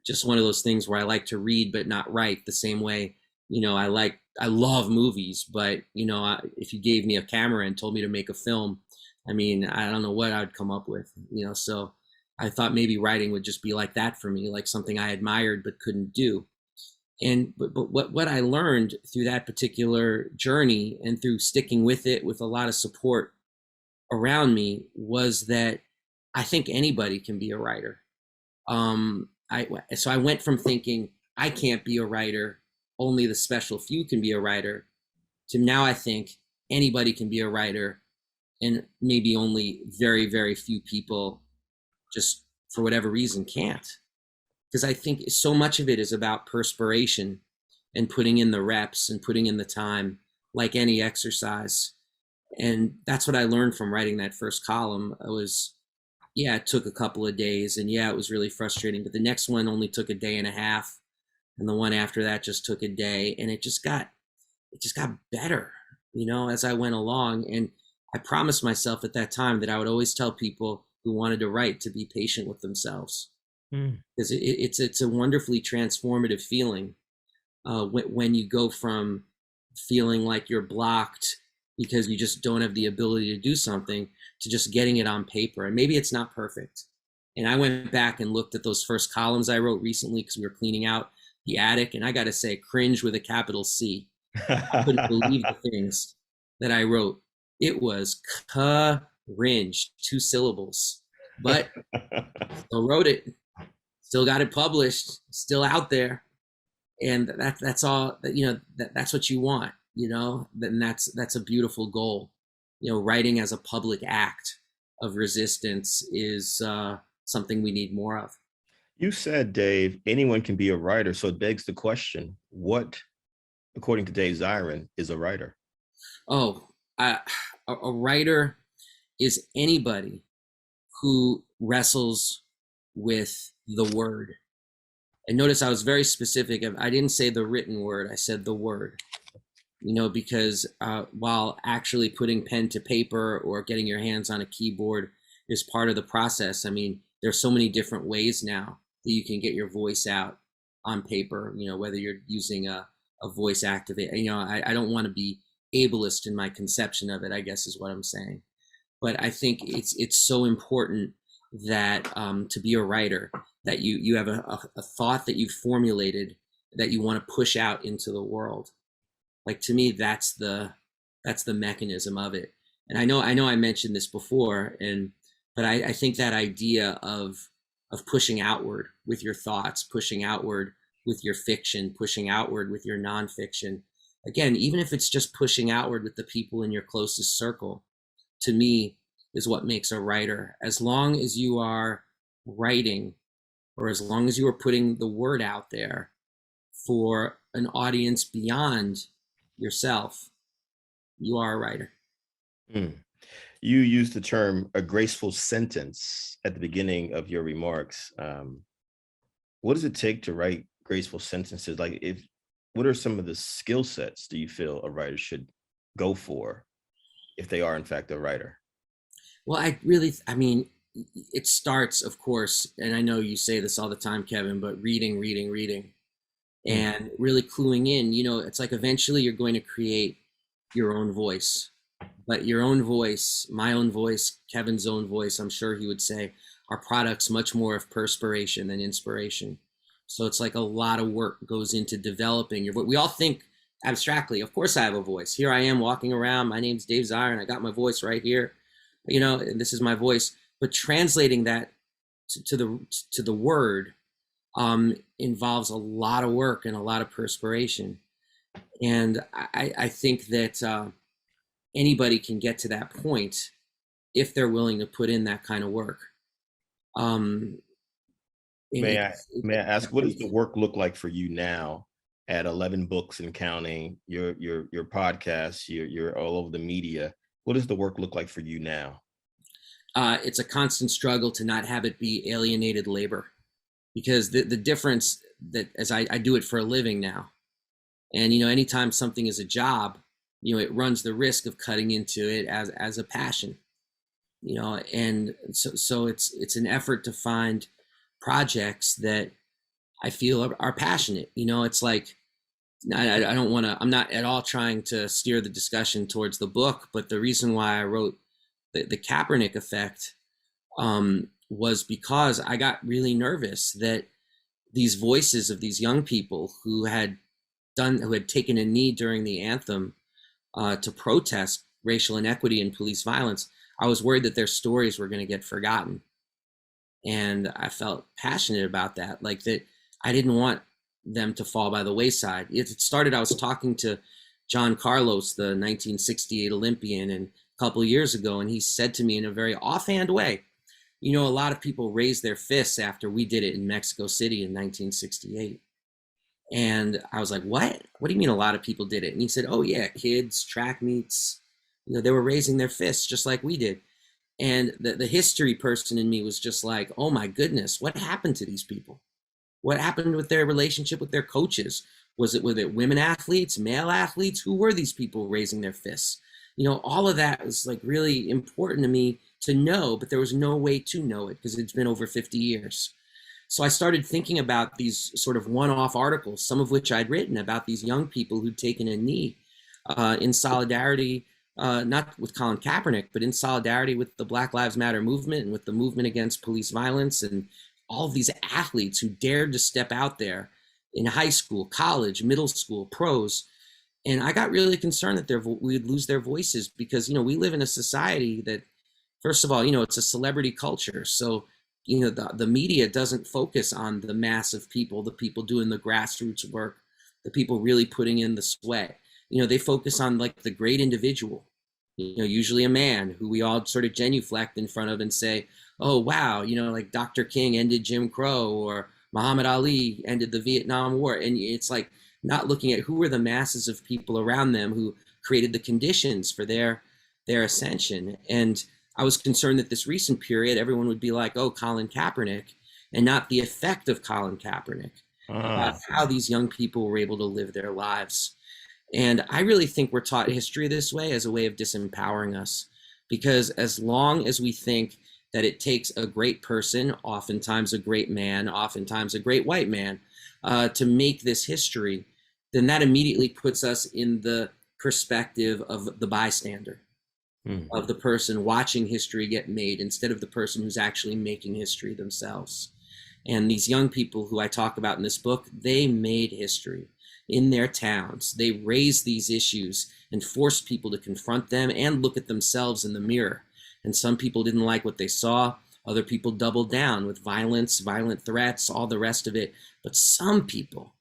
just one of those things where I like to read but not write the same way. You know, I love movies, but you know, if you gave me a camera and told me to make a film, I mean, I don't know what I'd come up with, you know. So I thought maybe writing would just be like that for me, like something I admired but couldn't do. And but what I learned through that particular journey, and through sticking with it with a lot of support around me, was that I think anybody can be a writer. So I went from thinking I can't be a writer, only the special few can be a writer, to now I think anybody can be a writer, and maybe only very, very few people, just for whatever reason, can't. Because I think so much of it is about perspiration and putting in the reps and putting in the time, like any exercise. And that's what I learned from writing that first column. It took a couple of days, and it was really frustrating, but the next one only took a day and a half, and the one after that just took a day, and it just got better, you know, as I went along. And I promised myself at that time that I would always tell people who wanted to write to be patient with themselves, because it's a wonderfully transformative feeling when you go from feeling like you're blocked because you just don't have the ability to do something, to just getting it on paper. And maybe it's not perfect. And I went back and looked at those first columns I wrote recently because we were cleaning out the attic. And I got to say, cringe with a capital C. I couldn't believe the things that I wrote. It was cringe, 2 syllables, but still wrote it, still got it published, still out there. And that's all, that's what you want, then that's a beautiful goal. Writing as a public act of resistance is something we need more of. You said, Dave, anyone can be a writer. So it begs the question, what, according to Dave Zirin, is a writer? Oh, a writer is anybody who wrestles with the word. And notice I was very specific. I didn't say the written word, I said the word. Because while actually putting pen to paper or getting your hands on a keyboard is part of the process, I mean, there's so many different ways now that you can get your voice out on paper, whether you're using a voice activate. I don't want to be ableist in my conception of it, I guess is what I'm saying. But I think it's so important that to be a writer, that you have a thought that you've formulated that you want to push out into the world. Like, to me, that's the mechanism of it. And I know I mentioned this before, but I think that idea of pushing outward with your thoughts, pushing outward with your fiction, pushing outward with your nonfiction. Again, even if it's just pushing outward with the people in your closest circle, to me, is what makes a writer. As long as you are writing, or as long as you are putting the word out there for an audience beyond yourself, you are a writer. You used the term a graceful sentence at the beginning of your remarks. What does it take to write graceful sentences? What are some of the skill sets do you feel a writer should go for if they are in fact a writer? Well, it starts, of course, and I know you say this all the time, Kevin, but reading, and really cluing in. It's like eventually you're going to create your own voice, but your own voice, my own voice, Kevin's own voice, I'm sure he would say, are products much more of perspiration than inspiration. So it's like a lot of work goes into developing your voice. We all think abstractly, of course I have a voice. Here I am walking around, my name's Dave Zirin, I got my voice right here, and this is my voice. But translating that to the word involves a lot of work and a lot of perspiration. And I think that anybody can get to that point if they're willing to put in that kind of work. May I ask, what does the work look like for you now at 11 books and counting, your podcasts, you're all over the media? What does the work look like for you now? It's a constant struggle to not have it be alienated labor, because the difference that, as I do it for a living now, and anytime something is a job, it runs the risk of cutting into it as a passion, and so it's an effort to find projects that I feel are passionate. It's like, I don't want to, I'm not at all trying to steer the discussion towards the book, but the reason why I wrote the Kaepernick Effect was because I got really nervous that these voices of these young people who had taken a knee during the anthem to protest racial inequity and police violence, I was worried that their stories were going to get forgotten. And I felt passionate about that, like that I didn't want them to fall by the wayside. It started, I was talking to John Carlos, the 1968 Olympian, and a couple of years ago, and he said to me in a very offhand way, a lot of people raised their fists after we did it in Mexico City in 1968. And I was like, what do you mean a lot of people did it? And he said, oh yeah, kids, track meets, they were raising their fists just like we did. And the history person in me was just like, oh my goodness, what happened to these people? What happened with their relationship with their coaches? Was it women athletes, male athletes? Who were these people raising their fists? All of that was like really important to me to know, but there was no way to know it because it's been over 50 years. So I started thinking about these sort of one-off articles, some of which I'd written about these young people who'd taken a knee in solidarity, not with Colin Kaepernick, but in solidarity with the Black Lives Matter movement and with the movement against police violence, and all of these athletes who dared to step out there in high school, college, middle school, pros. And I got really concerned that we'd lose their voices because, we live in a society that, first of all, it's a celebrity culture. So, the media doesn't focus on the mass of people, the people doing the grassroots work, the people really putting in the sweat. They focus on like the great individual, usually a man who we all sort of genuflect in front of and say, oh, wow, like Dr. King ended Jim Crow, or Muhammad Ali ended the Vietnam War. And it's like not looking at who are the masses of people around them who created the conditions for their ascension. And I was concerned that this recent period, everyone would be like, oh, Colin Kaepernick, and not the effect of Colin Kaepernick, about how these young people were able to live their lives. And I really think we're taught history this way as a way of disempowering us, because as long as we think that it takes a great person, oftentimes a great man, oftentimes a great white man, to make this history, then that immediately puts us in the perspective of the bystander, of the person watching history get made instead of the person who's actually making history themselves. And these young people who I talk about in this book, they made history in their towns. They raised these issues and forced people to confront them and look at themselves in the mirror. And some people didn't like what they saw. Other people doubled down with violence, violent threats, all the rest of it. But some people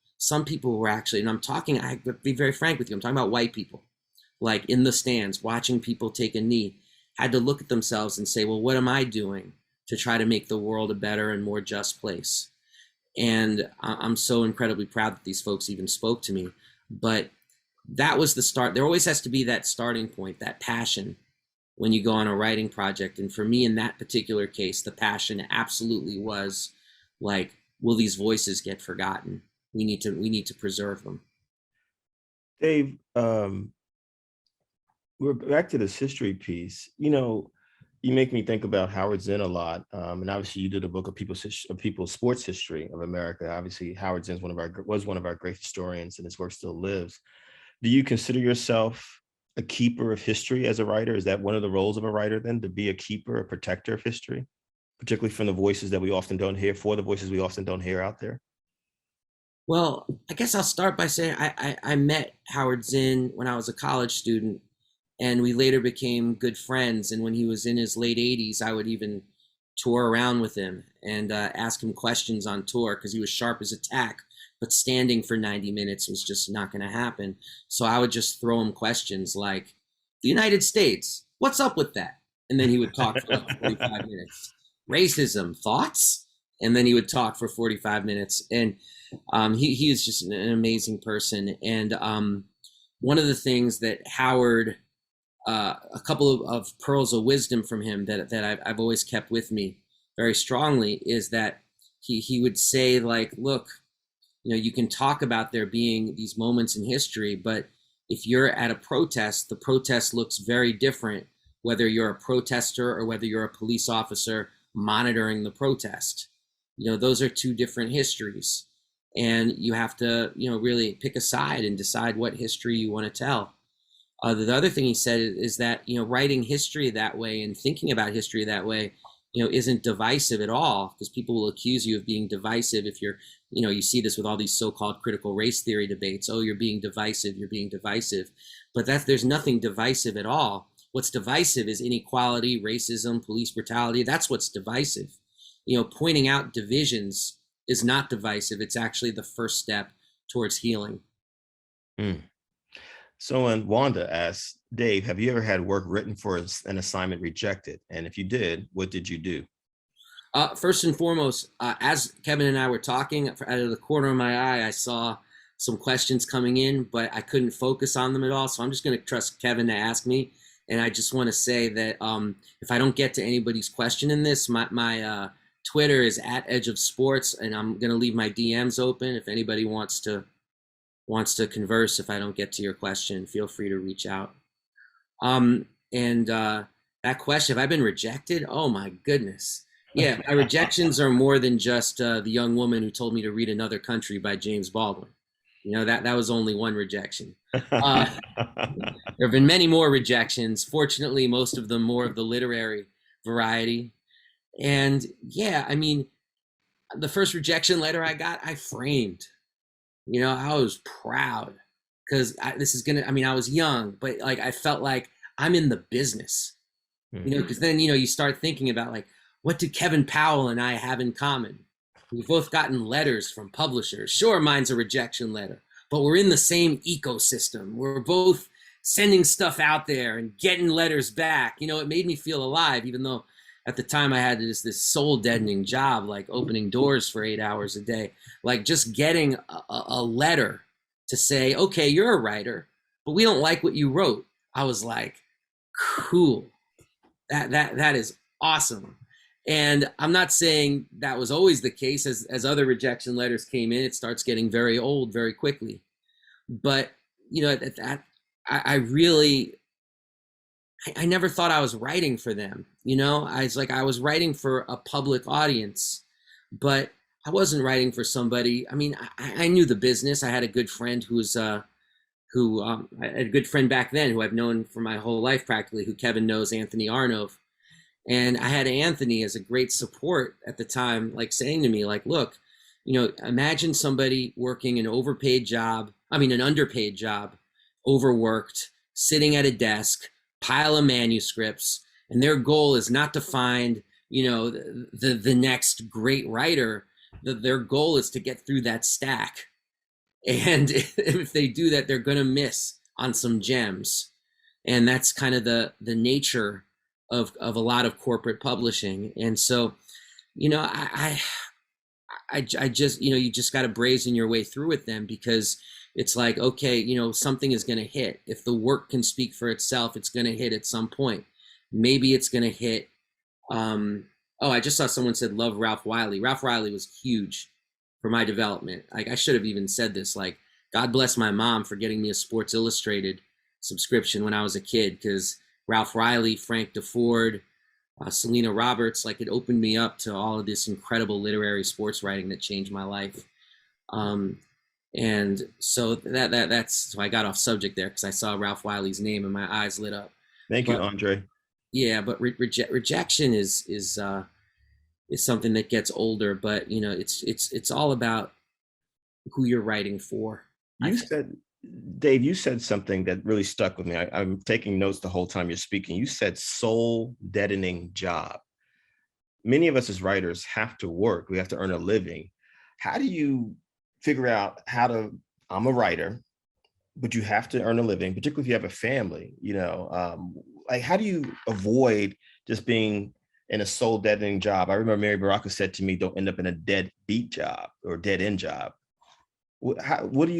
were actually, and I would be very frank with you, I'm talking about white people, like in the stands, watching people take a knee, had to look at themselves and say, well, what am I doing to try to make the world a better and more just place? And I'm so incredibly proud that these folks even spoke to me. But that was the start. There always has to be that starting point, that passion when you go on a writing project. And for me, in that particular case, the passion absolutely was like, will these voices get forgotten? We need to preserve them. Dave, we're back to this history piece. You make me think about Howard Zinn a lot, and obviously you did a book of people's sports history of America. Obviously, Howard Zinn was one of our great historians, and his work still lives. Do you consider yourself a keeper of history as a writer? Is that one of the roles of a writer then, to be a keeper, a protector of history, particularly from the voices that we often don't hear, for the voices we often don't hear out there? Well, I guess I'll start by saying I met Howard Zinn when I was a college student, and we later became good friends. And when he was in his late 80s, I would even tour around with him and ask him questions on tour, because he was sharp as a tack, but standing for 90 minutes was just not going to happen. So I would just throw him questions like, the United States, what's up with that? And then he would talk for like 45 minutes. Racism, thoughts? And then he would talk for 45 minutes. And he is just an amazing person. And one of the things that Howard, a couple of pearls of wisdom from him that I've always kept with me very strongly, is that he would say, like, look, you can talk about there being these moments in history, but if you're at a protest, the protest looks very different, whether you're a protester or whether you're a police officer monitoring the protest. Those are two different histories. And you have to, really pick a side and decide what history you want to tell. The other thing he said is that, writing history that way and thinking about history that way, isn't divisive at all, because people will accuse you of being divisive if you're, you see this with all these so-called critical race theory debates. Oh, you're being divisive. But there's nothing divisive at all. What's divisive is inequality, racism, police brutality. That's what's divisive. Pointing out divisions is not divisive. It's actually the first step towards healing. So when Wanda asks, Dave, have you ever had work written for an assignment rejected? And if you did, what did you do? First and foremost, as Kevin and I were talking, out of the corner of my eye, I saw some questions coming in, but I couldn't focus on them at all. So I'm just going to trust Kevin to ask me. And I just want to say that if I don't get to anybody's question in this, my Twitter is @EdgeOfSports, and I'm going to leave my DMs open. If anybody wants to converse, if I don't get to your question, feel free to reach out. That question, have I been rejected? Oh my goodness. Yeah, my rejections are more than just the young woman who told me to read Another Country by James Baldwin. That was only one rejection. There have been many more rejections. Fortunately, most of them more of the literary variety. And yeah, I mean, the first rejection letter I got, I framed. I was proud because I was young, but like I felt like I'm in the business. Because then you start thinking about like, what do Kevin Powell and I have in common? We've both gotten letters from publishers. Sure, mine's a rejection letter, but we're in the same ecosystem. We're both sending stuff out there and getting letters back. It made me feel alive, even though at the time I had this soul deadening job, like opening doors for 8 hours a day. Like just getting a letter to say, okay, you're a writer, but we don't like what you wrote. I was like, cool. That is awesome. And I'm not saying that was always the case. As other rejection letters came in, it starts getting very old very quickly. But I never thought I was writing for them. I was writing for a public audience, but I wasn't writing for somebody. I mean, I knew the business. I had a good friend I had a good friend back then who I've known for my whole life practically, who Kevin knows, Anthony Arnove. And I had Anthony as a great support at the time, like saying to me, like, look, imagine somebody working an underpaid job, overworked, sitting at a desk, pile of manuscripts, and their goal is not to find, the next great writer. Their goal is to get through that stack. And if they do that, they're going to miss on some gems. And that's kind of the nature of a lot of corporate publishing. And so, I just, you just got to brazen your way through with them, because it's like, okay, something is going to hit. If the work can speak for itself, it's going to hit at some point. Maybe it's going to hit. I just saw someone said, love Ralph Wiley. Ralph Wiley was huge for my development. Like, I should have even said this, like, God bless my mom for getting me a Sports Illustrated subscription when I was a kid, because Ralph Riley, Frank DeFord, Selena Roberts, like, it opened me up to all of this incredible literary sports writing that changed my life. And so so I got off subject there because I saw Ralph Wiley's name and my eyes lit up. Thank you, Andre. Yeah, but rejection is something that gets older, but it's all about who you're writing for. Dave, you said something that really stuck with me. I'm taking notes the whole time you're speaking. You said soul deadening job. Many of us as writers have to work. We have to earn a living. How do you figure out I'm a writer, but you have to earn a living, particularly if you have a family, like, how do you avoid just being in a soul deadening job? I remember Mary Baraka said to me, don't end up in a deadbeat job or dead end job. What's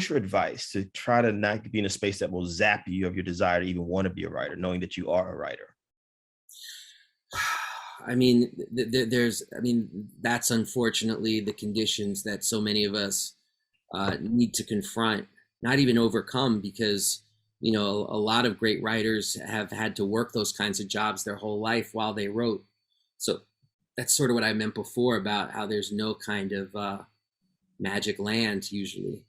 your advice to try to not be in a space that will zap you of your desire to even want to be a writer, knowing that you are a writer? I mean, that's unfortunately the conditions that so many of us need to confront, not even overcome, because, a lot of great writers have had to work those kinds of jobs their whole life while they wrote. So that's sort of what I meant before about how there's no kind of magic land usually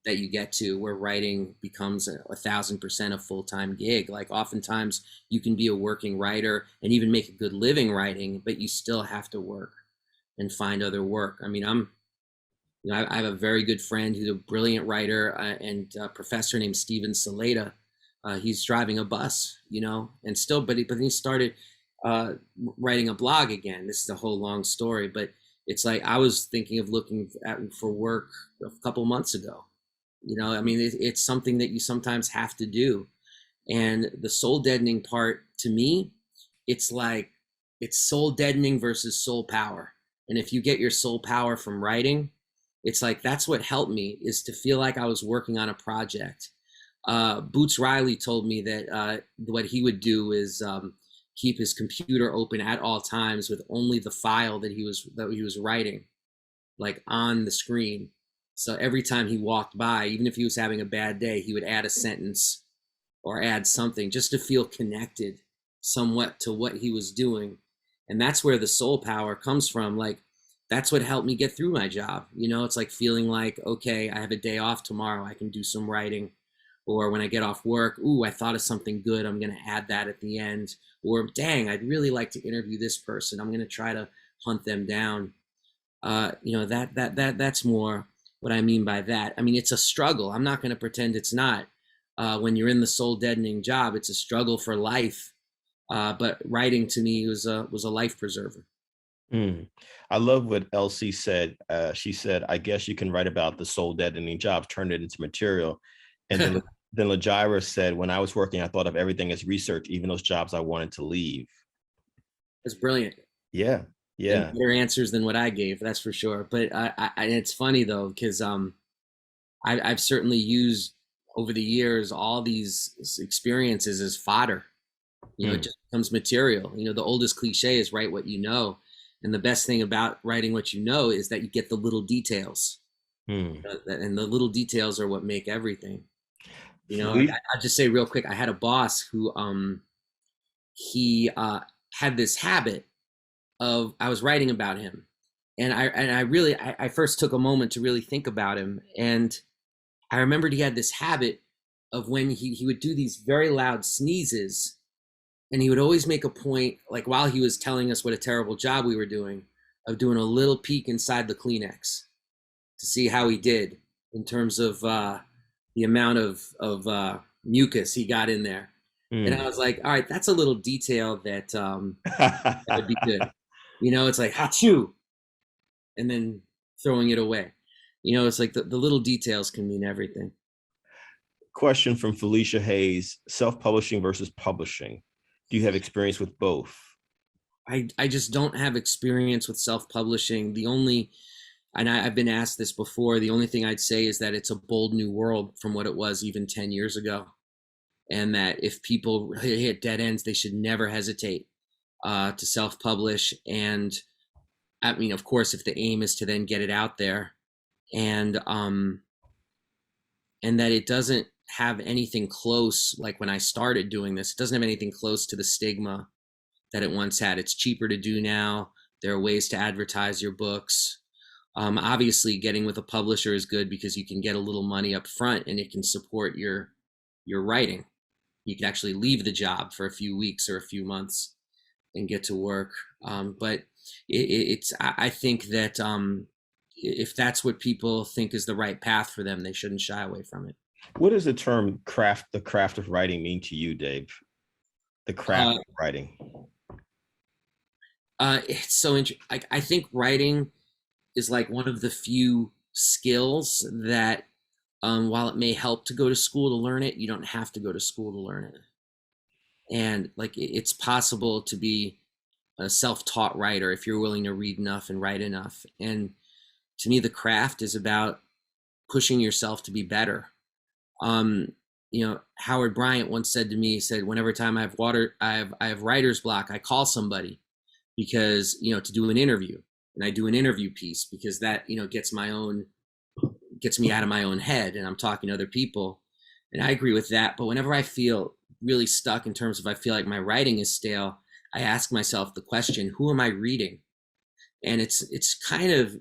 that you get to where writing becomes 1,000% a full-time gig. Like, oftentimes you can be a working writer and even make a good living writing, but you still have to work and find other work. I mean, I have a very good friend who's a brilliant writer and professor named Steven Saleta. He's driving a bus, and still, but he started writing a blog again. This is a whole long story, but it's like, I was thinking of looking for work a couple months ago. It's something that you sometimes have to do. And the soul deadening part, to me, it's like, it's soul deadening versus soul power. And if you get your soul power from writing, it's like, that's what helped me, is to feel like I was working on a project. Boots Riley told me that what he would do is keep his computer open at all times with only the file that he was writing, like, on the screen. So every time he walked by, even if he was having a bad day, he would add a sentence or add something just to feel connected somewhat to what he was doing. And that's where the soul power comes from. Like, that's what helped me get through my job. You know, it's like feeling like, okay, I have a day off tomorrow, I can do some writing. Or when I get off work, ooh, I thought of something good, I'm going to add that at the end. Or dang, I'd really like to interview this person, I'm going to try to hunt them down. You know, that's more what I mean by that. I mean, it's a struggle. I'm not going to pretend it's not. When you're in the soul deadening job, it's a struggle for life. But writing to me was a life preserver. I love what Elsie said. She said, I guess you can write about the soul deadening jobs, turn it into material. And then Lajira said, when I was working, I thought of everything as research, even those jobs I wanted to leave. That's brilliant. Yeah. Yeah. And better answers than what I gave, that's for sure. But it's funny though, because I've certainly used over the years all these experiences as fodder. You know, it just becomes material. You know, the oldest cliche is write what you know. And the best thing about writing what you know is that you get the little details. And the little details are what make everything. You know, I'll just say real quick, I had a boss who he had this habit of, I was writing about him. And I first took a moment to really think about him. And I remembered he had this habit of when he would do these very loud sneezes, and he would always make a point, like while he was telling us what a terrible job we were doing, of doing a little peek inside the Kleenex to see how he did in terms of the amount of mucus he got in there. And I was like, all right, that's a little detail that, that would be good. You know, it's like, achoo, and then throwing it away. You know, it's like the little details can mean everything. Question from Felicia Hayes, self-publishing versus publishing. Do you have experience with both? I just don't have experience with self-publishing. The only, and I've been asked this before, the only thing I'd say is that it's a bold new world from what it was even 10 years ago. And that if people hit dead ends, they should never hesitate to self-publish. And I mean, of course, if the aim is to then get it out there, and that it doesn't have anything close, like when I started doing this, it doesn't have anything close to the stigma that it once had. It's cheaper to do now. There are ways to advertise your books. Obviously, getting with a publisher is good because you can get a little money up front and it can support your writing. You can actually leave the job for a few weeks or a few months and get to work. But I think that if that's what people think is the right path for them, they shouldn't shy away from it. What does the term the craft of writing mean to you, Dave? The craft of writing. It's so interesting. I think writing is like one of the few skills that, while it may help to go to school to learn it, you don't have to go to school to learn it. And like, it's possible to be a self-taught writer if you're willing to read enough and write enough. And to me, the craft is about pushing yourself to be better. You know, Howard Bryant once said to me, he said, whenever time I have writer's block, I call somebody because, you know, to do an interview, and I do an interview piece because that, you know, gets me out of my own head and I'm talking to other people. And I agree with that. But whenever I feel really stuck in terms of, I feel like my writing is stale, I ask myself the question, who am I reading? And it's kind of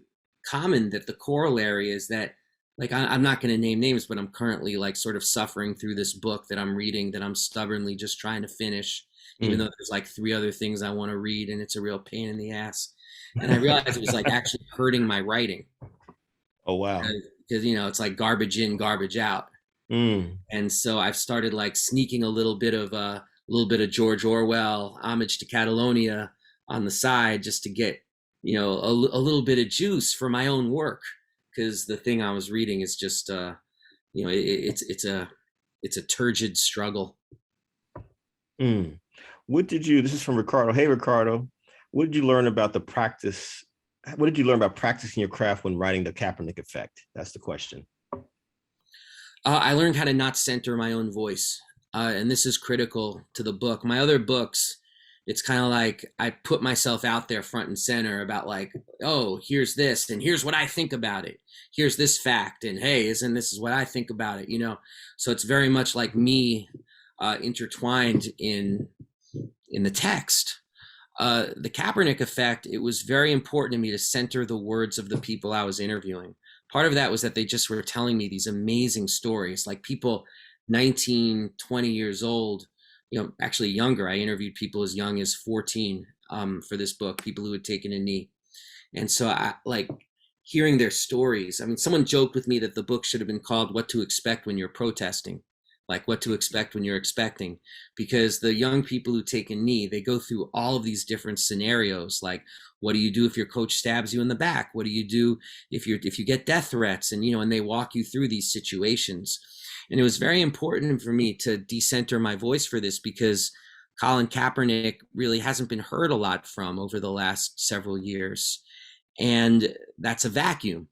common that the corollary is that, like, I'm not going to name names, but I'm currently like sort of suffering through this book that I'm reading that I'm stubbornly just trying to finish, even though there's like 3 other things I want to read and it's a real pain in the ass. And I realized it was like actually hurting my writing. Oh, wow. Because, you know, it's like garbage in, garbage out. And so I've started like sneaking a little bit of George Orwell, Homage to Catalonia on the side, just to get, you know, a little bit of juice for my own work. Because the thing I was reading is just, you know, it's a turgid struggle. What did you, this is from Ricardo. Hey, Ricardo, what did you learn about practicing your craft when writing the Kaepernick Effect? That's the question. I learned how to not center my own voice. And this is critical to the book. My other books, it's kind of like I put myself out there front and center about like, oh, here's this, and here's what I think about it. Here's this fact, and hey, this is what I think about it, you know? So it's very much like me intertwined in the text. The Kaepernick Effect, it was very important to me to center the words of the people I was interviewing. Part of that was that they just were telling me these amazing stories, like people 19, 20 years old, actually younger. I interviewed people as young as 14 for this book, people who had taken a knee. And so I like hearing their stories. I mean, someone joked with me that the book should have been called What to Expect When You're Protesting, like what to expect when you're expecting, because the young people who take a knee, they go through all of these different scenarios. Like, what do you do if your coach stabs you in the back? What do you do if you get death threats? And, and they walk you through these situations. And it was very important for me to decenter my voice for this, because Colin Kaepernick really hasn't been heard a lot from over the last several years. And that's a vacuum.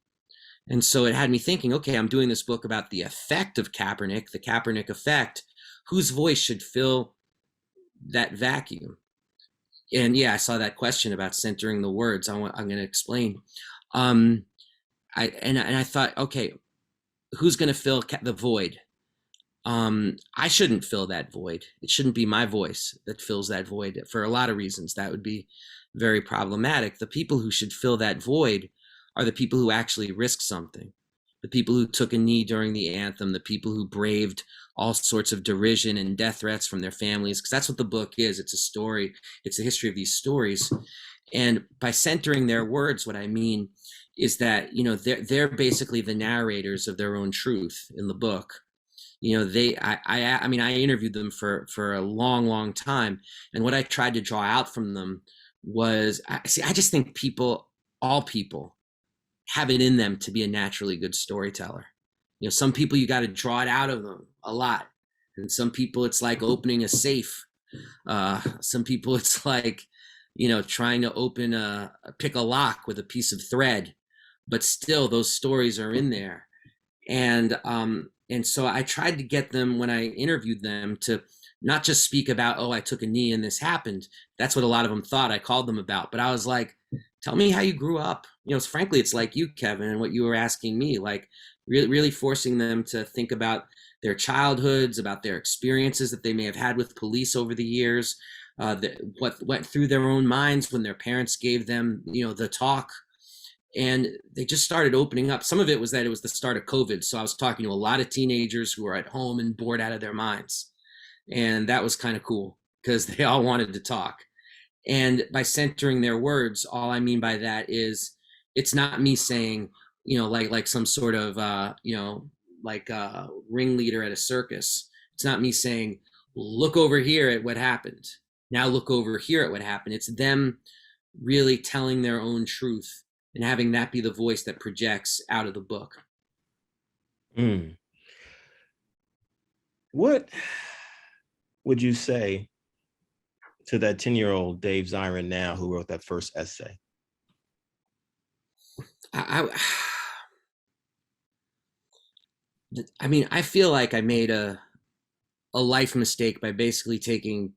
And so it had me thinking, okay, I'm doing this book about the effect of Kaepernick, the Kaepernick effect. Whose voice should fill that vacuum? And yeah, I saw that question about centering the words. I'm going to explain. I thought, okay, who's going to fill the void? I shouldn't fill that void. It shouldn't be my voice that fills that void for a lot of reasons. That would be very problematic. The people who should fill that void are the people who actually risked something, the people who took a knee during the anthem, the people who braved all sorts of derision and death threats from their families, because that's what the book is. It's a story. It's a history of these stories. And by centering their words, what I mean is that, they're basically the narrators of their own truth in the book. I interviewed them for a long, long time. And what I tried to draw out from them was, I just think all people have it in them to be a naturally good storyteller. Some people, you got to draw it out of them a lot. And some people, it's like opening a safe. Some people, it's like, trying to pick a lock with a piece of thread, but still those stories are in there. And so I tried to get them, when I interviewed them, to not just speak about, oh, I took a knee and this happened. That's what a lot of them thought I called them about. But I was like, tell me how you grew up. Frankly, it's like you, Kevin, and what you were asking me, like really forcing them to think about their childhoods, about their experiences that they may have had with police over the years, what went through their own minds when their parents gave them, the talk. And they just started opening up. Some of it was that it was the start of COVID. So I was talking to a lot of teenagers who were at home and bored out of their minds. And that was kind of cool because they all wanted to talk. And by centering their words, all I mean by that is it's not me saying, like some sort of, ringleader at a circus. It's not me saying, look over here at what happened. Now look over here at what happened. It's them really telling their own truth and having that be the voice that projects out of the book. What would you say to that 10-year-old Dave Zirin now who wrote that first essay? I feel like I made a life mistake by basically taking,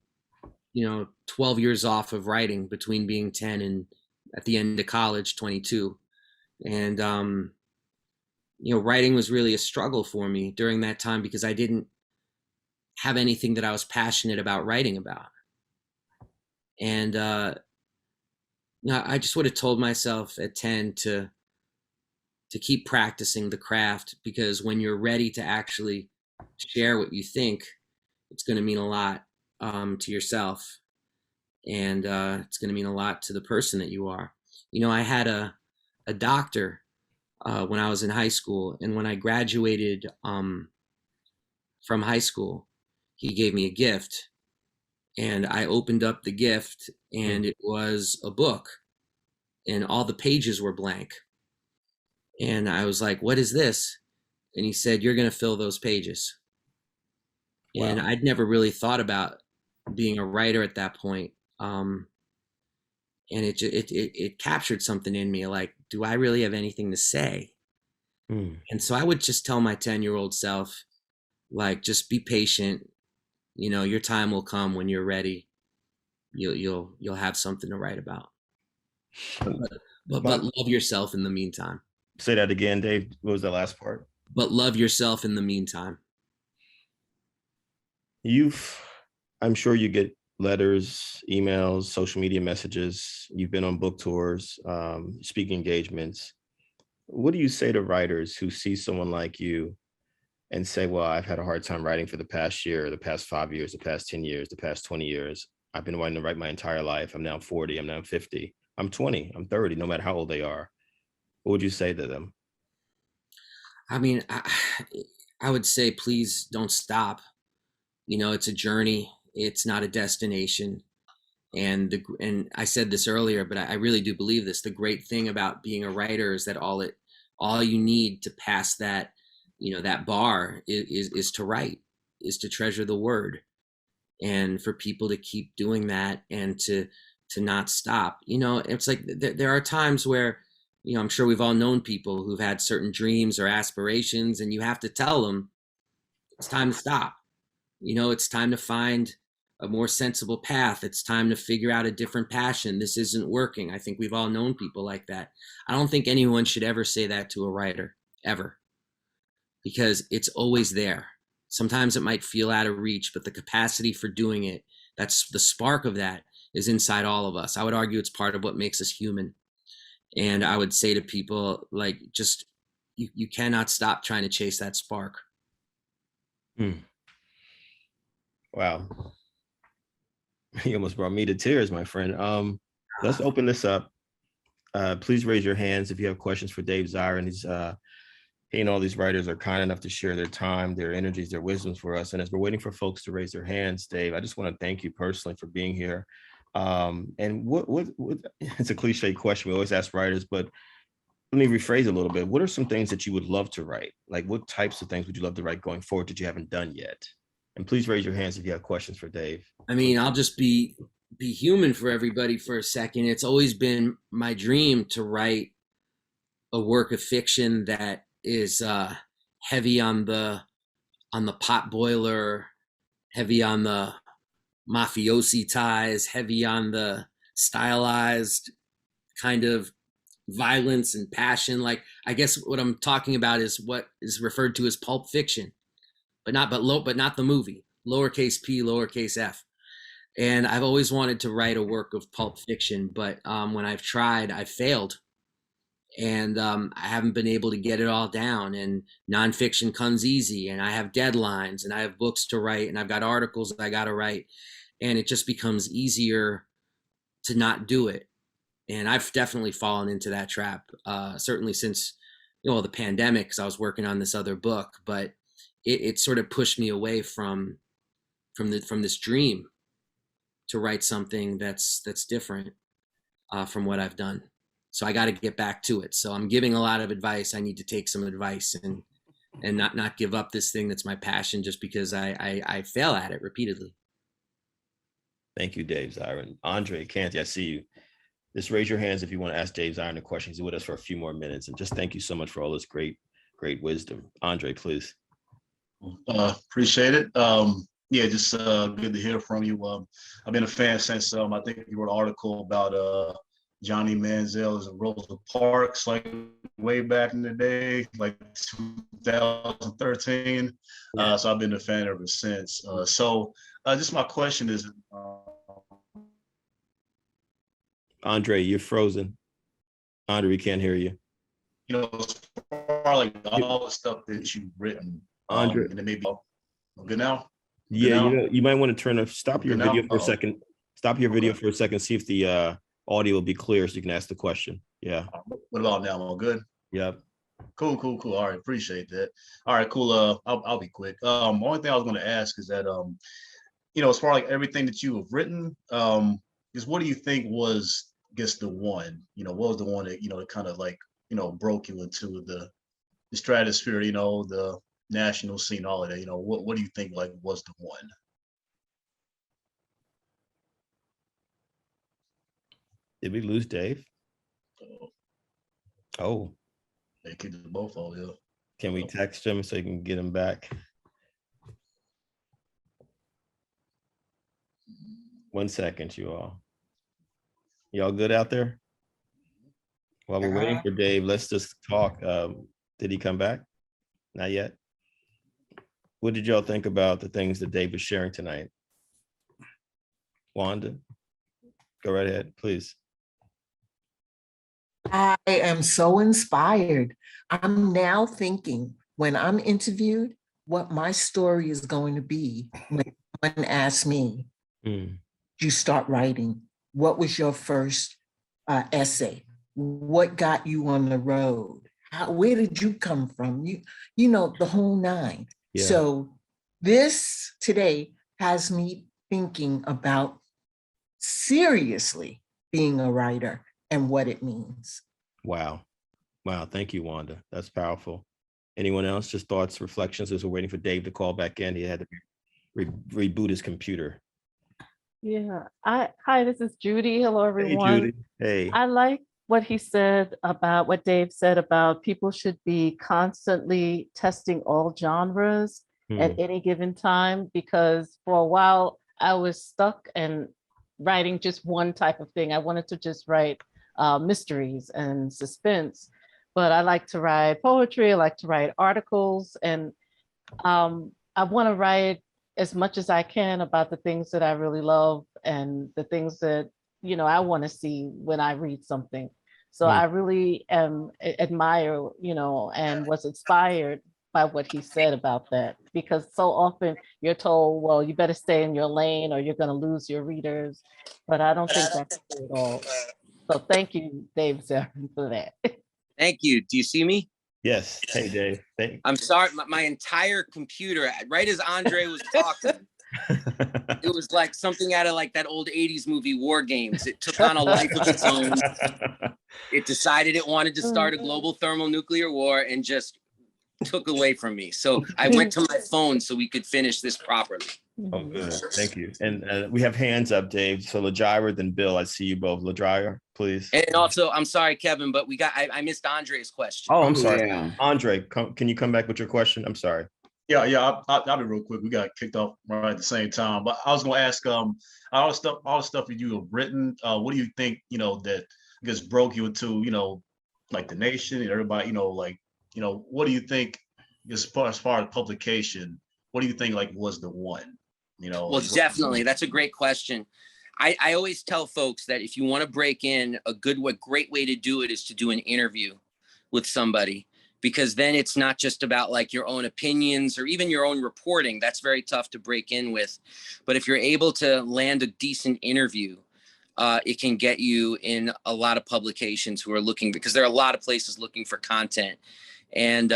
12 years off of writing between being 10 and at the end of college, 22. And, writing was really a struggle for me during that time because I didn't have anything that I was passionate about writing about. And, I just would have told myself at 10 to keep practicing the craft, because when you're ready to actually share what you think, it's going to mean a lot to yourself. And it's going to mean a lot to the person that you are. I had a doctor when I was in high school. And when I graduated from high school, he gave me a gift. And I opened up the gift and it was a book. And all the pages were blank. And I was like, what is this? And he said, you're going to fill those pages. Wow. And I'd never really thought about being a writer at that point. And it captured something in me, like, do I really have anything to say? And so I would just tell my 10-year-old self, like, just be patient. Your time will come when you're ready. You'll have something to write about. But love yourself in the meantime. Say that again, Dave. What was the last part? But love yourself in the meantime. I'm sure you get letters, emails, social media messages. You've been on book tours, speaking engagements. What do you say to writers who see someone like you and say, well, I've had a hard time writing for the past year, the past 5 years, the past 10 years, the past 20 years. I've been wanting to write my entire life. I'm now 40, I'm now 50, I'm 20, I'm 30, no matter how old they are. What would you say to them? I mean, I would say, please don't stop. You know, it's a journey. It's not a destination. And I said this earlier, but I really do believe this. The great thing about being a writer is that all you need to pass that, you know, that bar is to write, is to treasure the word, and for people to keep doing that and to not stop. You know, it's like there are times where, you know, I'm sure we've all known people who've had certain dreams or aspirations, and you have to tell them it's time to stop. You know, it's time to find a more sensible path. It's time to figure out a different passion. This isn't working. I think we've all known people like that. I don't think anyone should ever say that to a writer, ever, because it's always there. Sometimes it might feel out of reach, but the capacity for doing it, that's the spark of that, is inside all of us. I would argue it's part of what makes us human. And I would say to people, like, just, you cannot stop trying to chase that spark. Wow. You almost brought me to tears, my friend. Let's open this up. Please raise your hands if you have questions for Dave Zirin. He and all these writers are kind enough to share their time, their energies, their wisdoms for us. And as we're waiting for folks to raise their hands, Dave, I just want to thank you personally for being here. And what it's a cliche question we always ask writers, but let me rephrase it a little bit. What are some things that you would love to write? Like, what types of things would you love to write going forward that you haven't done yet? And please raise your hands if you have questions for Dave. I mean, I'll just be human for everybody for a second. It's always been my dream to write a work of fiction that is heavy on the pot boiler, heavy on the mafiosi ties, heavy on the stylized kind of violence and passion. Like, I guess what I'm talking about is what is referred to as pulp fiction, but not the movie, lowercase p, lowercase f. And I've always wanted to write a work of pulp fiction, but when I've tried, I've failed. And I haven't been able to get it all down. And nonfiction comes easy, and I have deadlines, and I have books to write, and I've got articles that I got to write, and it just becomes easier to not do it. And I've definitely fallen into that trap, certainly since, you know, the pandemic, because I was working on this other book, but it sort of pushed me away from this dream to write something that's different from what I've done. So I got to get back to it. So I'm giving a lot of advice. I need to take some advice and not give up this thing that's my passion just because I fail at it repeatedly. Thank you, Dave Zirin. Andre Canty, I see you. Just raise your hands if you want to ask Dave Zirin a question. He's with us for a few more minutes. And just thank you so much for all this great wisdom. Andre, please. Appreciate it. Yeah, just good to hear from you. I've been a fan since I think you wrote an article about Johnny Manziel's and Rosa Parks, like way back in the day, like 2013. So I've been a fan ever since. So just my question is, Andre, you're frozen. Andre, we can't hear you. You know, as far like all the stuff that you've written, Andre, and it may be good now. Yeah, you might want to stop your video for a second. Stop your video for a second. See if the audio will be clear so you can ask the question. Yeah. What about now? All good? Yep. Cool. All right, appreciate that. All right, cool. I'll be quick. Only thing I was going to ask is that you know, as far like everything that you have written, is what do you think was, I guess, the one? You know, what was the one that, you know, kind of like, you know, broke you into the stratosphere? You know, the national scene, all of that. You know, what do you think like was the one? Did we lose Dave? Oh. They kicked them both all, yeah. Can we text him so you can get him back? 1 second, you all. Y'all good out there? While we're waiting for Dave, let's just talk. Did he come back? Not yet. What did y'all think about the things that Dave was sharing tonight? Wanda, go right ahead, please. I am so inspired. I'm now thinking when I'm interviewed, what my story is going to be when someone asks me, you start writing. What was your first essay? What got you on the road? Where did you come from? You know, the whole nine. Yeah. So this today has me thinking about seriously being a writer and what it means. Wow. Wow. Thank you, Wanda. That's powerful. Anyone else? Just thoughts, reflections as we're waiting for Dave to call back in. He had to reboot his computer. Yeah. Hi, this is Judy. Hello, everyone. Hey, Judy. Hey. I like what he said about what Dave said about people should be constantly testing all genres at any given time, because for a while I was stuck and writing just one type of thing. I wanted to just write mysteries and suspense, but I like to write poetry. I like to write articles, and I want to write as much as I can about the things that I really love and the things that, you know, I want to see when I read something. So I really admire, you know, and was inspired by what he said about that, because so often you're told, well, you better stay in your lane or you're going to lose your readers. But I don't think that's true at all. So thank you, Dave Zirin, for that. Thank you. Do you see me? Yes. Hey, Dave. I'm sorry. My entire computer, right as Andre was talking, it was like something out of like that old 80s movie War Games. It took on a life of its own. It decided it wanted to start a global thermonuclear war and just took away from me. So I went to my phone so we could finish this properly. Oh, good. Thank you. And we have hands up, Dave. So LaJira, then Bill. I see you both. LaJira, please. And also, I'm sorry, Kevin, but I missed Andre's question. Oh, I'm sorry. Yeah. Andre, can you come back with your question? I'm sorry. Yeah. I'll be real quick. We got kicked off right at the same time. But I was going to ask, all the stuff that you have written, what do you think, you know, that I guess broke you into, you know, like The Nation and everybody, you know, like, you know, what do you think as far as publication, what do you think like was the one? You know, well, definitely. That's a great question. I always tell folks that if you want to break in, a great way to do it is to do an interview with somebody, because then it's not just about like your own opinions or even your own reporting. That's very tough to break in with. But if you're able to land a decent interview, it can get you in a lot of publications who are looking, because there are a lot of places looking for content. And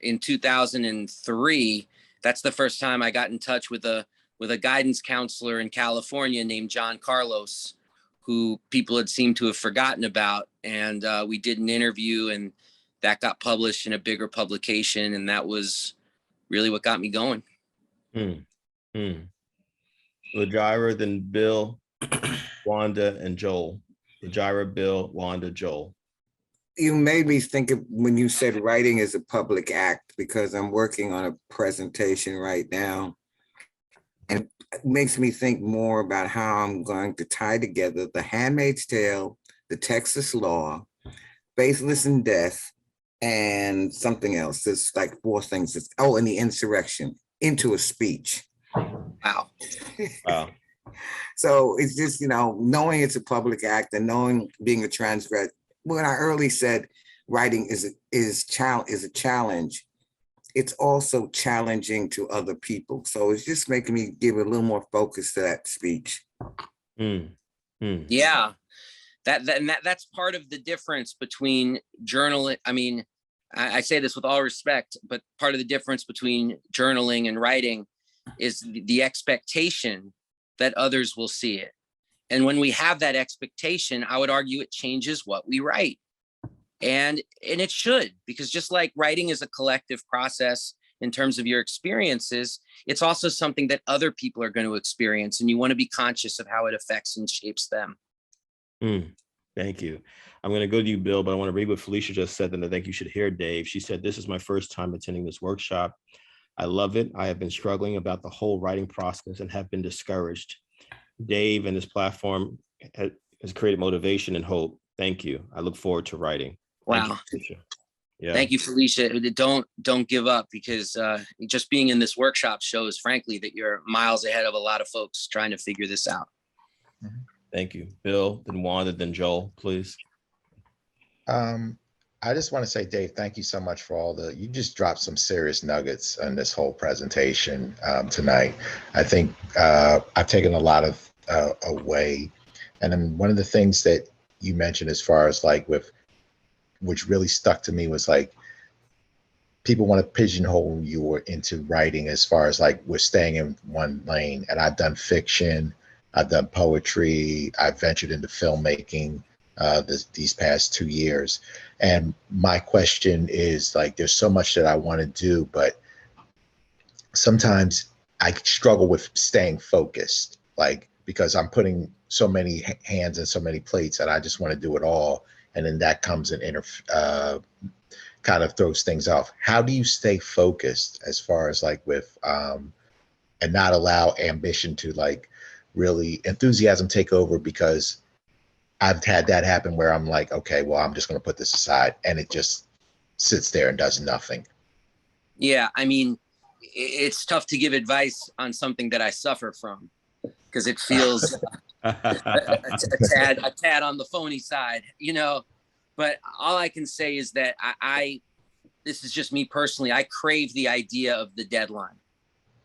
in 2003, that's the first time I got in touch with a guidance counselor in California named John Carlos, who people had seemed to have forgotten about. And we did an interview, and that got published in a bigger publication. And that was really what got me going. LaJira, then Bill, Wanda, and Joel. LaJira, Bill, Wanda, Joel. You made me think of when you said writing is a public act, because I'm working on a presentation right now. And it makes me think more about how I'm going to tie together The Handmaid's Tale, the Texas law, Faithless in Death, and something else. There's like 4 things. And the insurrection into a speech. Wow. Wow. So it's just, you know, knowing it's a public act and knowing being a transgressor. When I early said writing is a challenge, it's also challenging to other people. So it's just making me give a little more focus to that speech. Yeah, that's part of the difference between journaling. I mean, I say this with all respect, but part of the difference between journaling and writing is the expectation that others will see it. And when we have that expectation, I would argue it changes what we write. And it should, because just like writing is a collective process in terms of your experiences, it's also something that other people are going to experience. And you want to be conscious of how it affects and shapes them. Thank you. I'm going to go to you, Bill, but I want to read what Felicia just said, and I think you should hear Dave. She said, "This is my first time attending this workshop. I love it. I have been struggling about the whole writing process and have been discouraged. Dave and his platform has created motivation and hope. Thank you. I look forward to writing." Wow. Thank you, yeah. Thank you, Felicia. Don't give up, because just being in this workshop shows, frankly, that you're miles ahead of a lot of folks trying to figure this out. Thank you. Bill, then Wanda, then Joel, please. I just want to say, Dave, thank you so much for you just dropped some serious nuggets on this whole presentation tonight. I think I've taken a lot of away. And then one of the things that you mentioned as far as like which really stuck to me was like, people want to pigeonhole you into writing as far as like we're staying in one lane. And I've done fiction, I've done poetry, I've ventured into filmmaking these past 2 years. And my question is like, there's so much that I want to do, but sometimes I struggle with staying focused, like, because I'm putting so many hands and so many plates and I just want to do it all. And then that comes and kind of throws things off. How do you stay focused as far as like with, and not allow ambition to like really enthusiasm take over? Because I've had that happen where I'm like, okay, well, I'm just going to put this aside, and it just sits there and does nothing. Yeah, I mean, it's tough to give advice on something that I suffer from, because it feels a tad on the phony side, you know. But all I can say is that this is just me personally, I crave the idea of the deadline.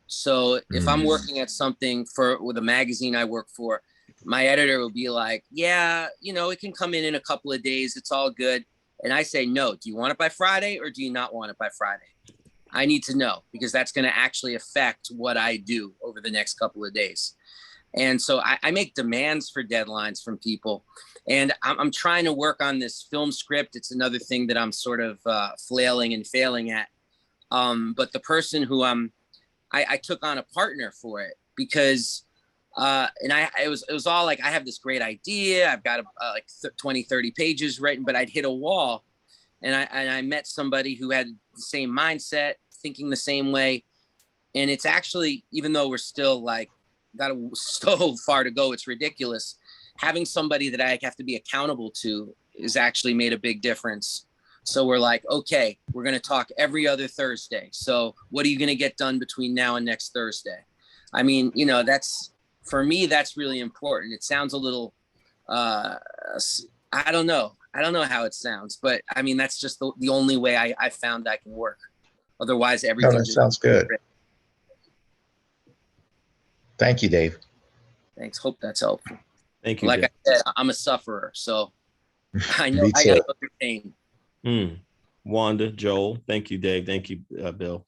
So if I'm working at something with a magazine I work for, my editor will be like, yeah, you know, it can come in a couple of days. It's all good. And I say, no, do you want it by Friday or do you not want it by Friday? I need to know, because that's going to actually affect what I do over the next couple of days. And so I make demands for deadlines from people. And I'm trying to work on this film script. It's another thing that I'm sort of flailing and failing at. But the person who I took on a partner for it, because it was all like, I have this great idea. I've got like 20, 30 pages written, but I'd hit a wall. And I met somebody who had the same mindset, thinking the same way. And it's actually, even though we're still like, got so far to go, it's ridiculous. Having somebody that I have to be accountable to has actually made a big difference. So we're like, okay, we're going to talk every other Thursday. So what are you going to get done between now and next Thursday? I mean, you know, for me, that's really important. It sounds a little, I don't know how it sounds, but I mean, that's just the only way I found I can work. Otherwise, everything that sounds good. Great. Thank you, Dave. Thanks. Hope that's helpful. Thank you. Like Dave. I said, I'm a sufferer, so I know I gotta go through pain. Wanda, Joel, thank you, Dave. Thank you, Bill.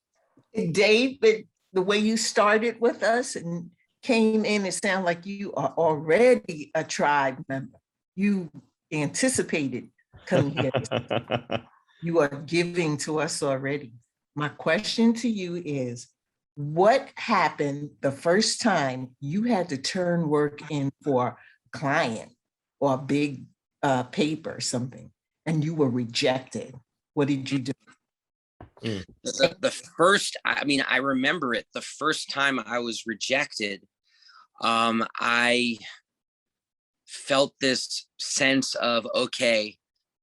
Dave, but the way you started with us and came in, it sounded like you are already a tribe member. You anticipated coming here. You are giving to us already. My question to you is, what happened the first time you had to turn work in for a client or a big paper or something, and you were rejected? What did you do? The first, I mean, I remember it. The first time I was rejected, I felt this sense of, okay,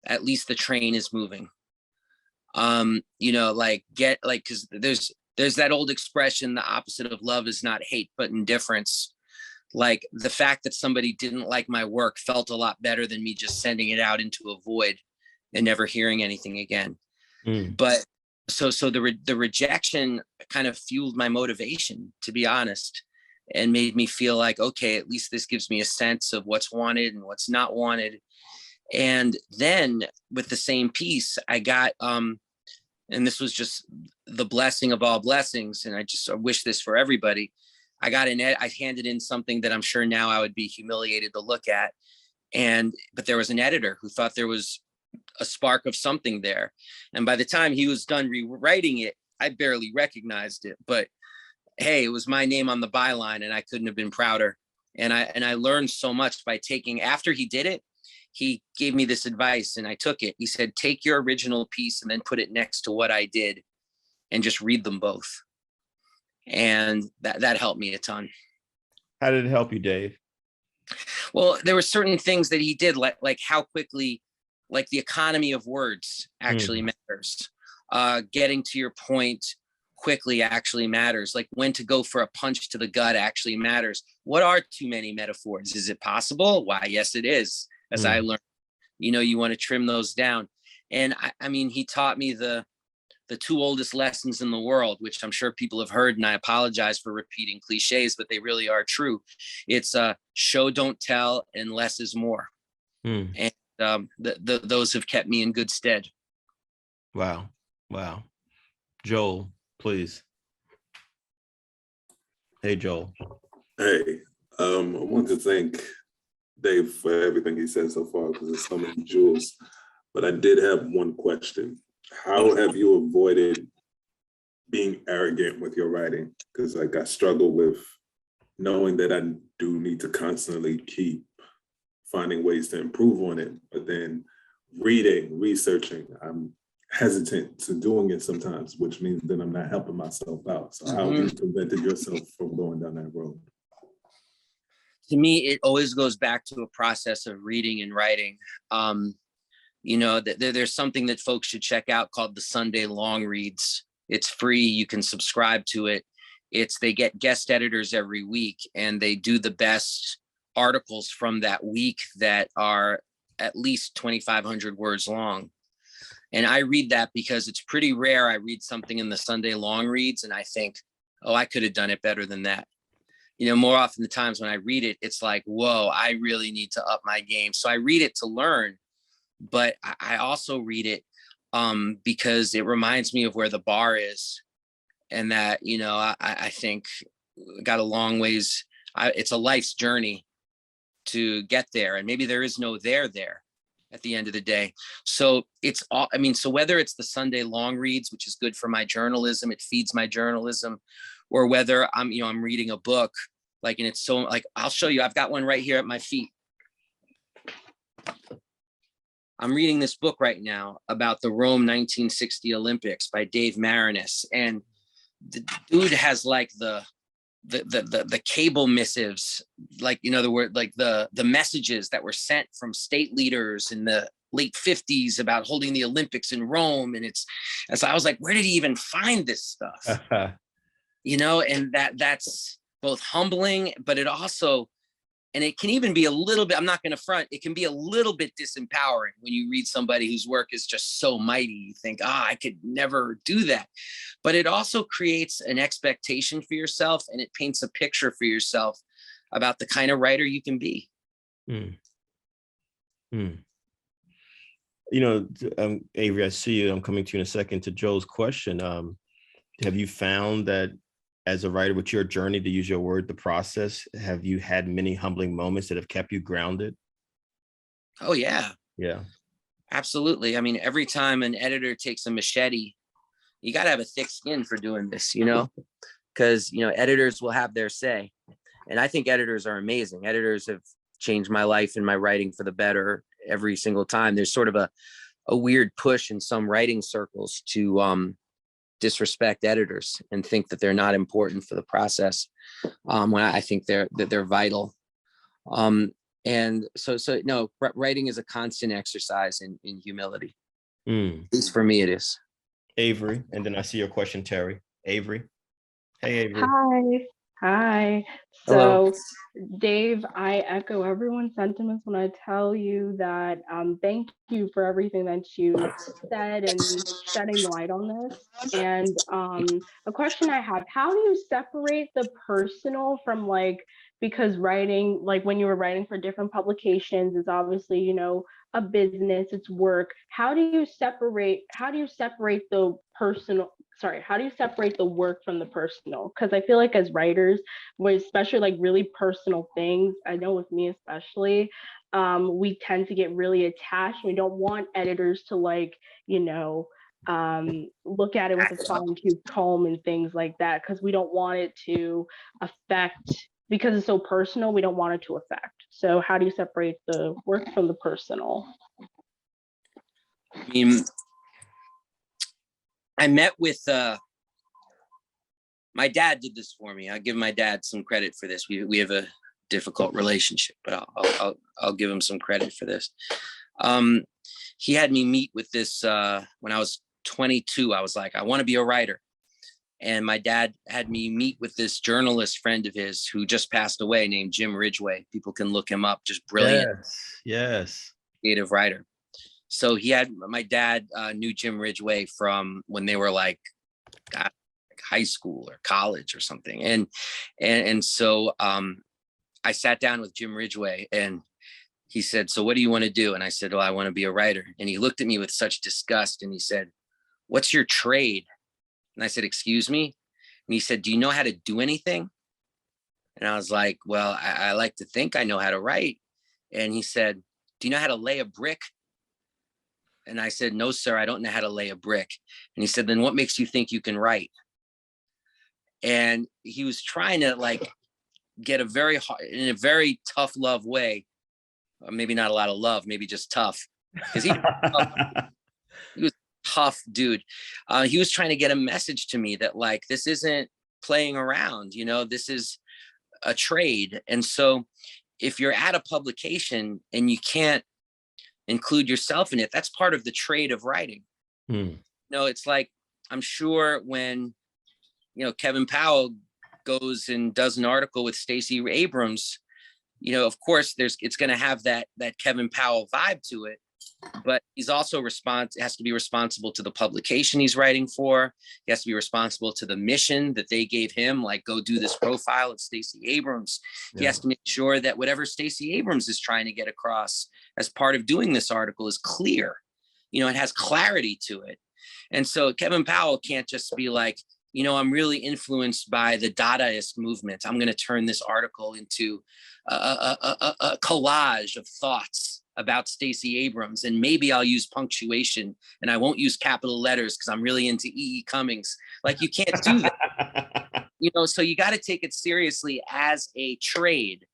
at least the train is moving. You know, like because there's that old expression, the opposite of love is not hate, but indifference. Like the fact that somebody didn't like my work felt a lot better than me just sending it out into a void and never hearing anything again. But so the rejection kind of fueled my motivation, to be honest, and made me feel like, okay, at least this gives me a sense of what's wanted and what's not wanted. And then with the same piece, I got, and this was just the blessing of all blessings, and I wish this for everybody. I handed in something that I'm sure now I would be humiliated to look at. But there was an editor who thought there was a spark of something there. And by the time he was done rewriting it, I barely recognized it, but hey, it was my name on the byline and I couldn't have been prouder. And I learned so much by after he did it, he gave me this advice and I took it. He said, take your original piece and then put it next to what I did and just read them both. And that helped me a ton. How did it help you, Dave? Well, there were certain things that he did, like how quickly, like the economy of words actually matters. Getting to your point, quickly actually matters. Like when to go for a punch to the gut actually matters. What are too many metaphors? Is it possible? Why, yes, it is. As I learned, you want to trim those down. And I mean, he taught me the two oldest lessons in the world, which I'm sure people have heard, and I apologize for repeating cliches, but they really are true. It's show, don't tell, and less is more. And those have kept me in good stead. Wow. Joel, please. Hey, Joel. Hey, I want to thank Dave for everything he said so far, because there's so many jewels. But I did have one question. How have you avoided being arrogant with your writing? Because like I struggle with knowing that I do need to constantly keep finding ways to improve on it, but then reading, researching, I'm hesitant to doing it sometimes, which means that I'm not helping myself out. So how have you prevented yourself from going down that road? To me, it always goes back to a process of reading and writing. There's something that folks should check out called the Sunday Long Reads. It's free. You can subscribe to it. They get guest editors every week, and they do the best articles from that week that are at least 2,500 words long. And I read that because it's pretty rare. I read something in the Sunday Long Reads and I think, oh, I could have done it better than that. More often the times when I read it, it's like, whoa, I really need to up my game. So I read it to learn, but I also read it because it reminds me of where the bar is, and that, I think got a long ways. It's a life's journey to get there, and maybe there is no there at the end of the day. So it's all, so whether it's the Sunday Long Reads, which is good for my journalism, it feeds my journalism, or whether I'm reading a book, and it's so I'll show you, I've got one right here at my feet. I'm reading this book right now about the Rome 1960 Olympics by Dave Zirin, and the dude has the cable missives, in other words, the messages that were sent from state leaders in the late 50s about holding the Olympics in Rome. And so I was like, where did he even find this stuff? And that's both humbling, but it also, and it can even be a little bit, I'm not going to front, it can be a little bit disempowering when you read somebody whose work is just so mighty. You think, I could never do that. But it also creates an expectation for yourself, and it paints a picture for yourself about the kind of writer you can be. Avery, I see you. I'm coming to you in a second. To Joe's question, have you found that as a writer, with your journey, to use your word, the process, have you had many humbling moments that have kept you grounded? Oh, yeah. Yeah. Absolutely. Every time an editor takes a machete, you got to have a thick skin for doing this, because, editors will have their say. And I think editors are amazing. Editors have changed my life and my writing for the better every single time. There's sort of a weird push in some writing circles to disrespect editors and think that they're not important for the process, when I think they're vital. And so no, writing is a constant exercise in humility. At least for me, it is. Avery, and then I see your question, Terry. Avery. Hey, Avery. Hi. Hello. So, Dave, I echo everyone's sentiments when I tell you that thank you for everything that you said and shedding light on this. And a question I have, how do you separate the personal from because writing, when you were writing for different publications, is obviously, a business, it's work. How do you separate the personal, how do you separate the work from the personal? Because I feel like as writers, especially really personal things, I know with me especially, we tend to get really attached. We don't want editors to look at it with a fine-tooth comb and things like that, because we don't want it to affect, because it's so personal, we don't want it to affect. So how do you separate the work from the personal? I met with my dad did this for me. I give my dad some credit for this. We have a difficult relationship, but I'll give him some credit for this. He had me meet with this when I was 22. I was like, I want to be a writer. And my dad had me meet with this journalist friend of his who just passed away named Jim Ridgway. People can look him up, just brilliant. Yes. Creative writer. So my dad knew Jim Ridgway from when they were like high school or college or something. And so I sat down with Jim Ridgway and he said, "So what do you want to do?" And I said, "Well, I want to be a writer." And he looked at me with such disgust and he said, "What's your trade?" And I said, "Excuse me?" And he said, "Do you know how to do anything?" And I was like, "Well, I like to think I know how to write." And he said, "Do you know how to lay a brick?" And I said, "No, sir, I don't know how to lay a brick." And he said, "Then what makes you think you can write?" And he was trying to like get in a very tough love way, maybe not a lot of love, maybe just tough, because he was a tough dude. He was trying to get a message to me that like, this isn't playing around, this is a trade. And so if you're at a publication and you can't include yourself in it, that's part of the trade of writing. It's like, I'm sure when Kevin Powell goes and does an article with Stacey Abrams, of course it's going to have that Kevin Powell vibe to it, but he's also has to be responsible to the publication he's writing for. He has to be responsible to the mission that they gave him, like go do this profile of Stacey Abrams. He has to make sure that whatever Stacey Abrams is trying to get across as part of doing this article is clear. It has clarity to it. And so Kevin Powell can't just be like, I'm really influenced by the Dadaist movement. I'm going to turn this article into a collage of thoughts about Stacey Abrams, and maybe I'll use punctuation and I won't use capital letters because I'm really into E.E. Cummings. Like, you can't do that. So you got to take it seriously as a trade.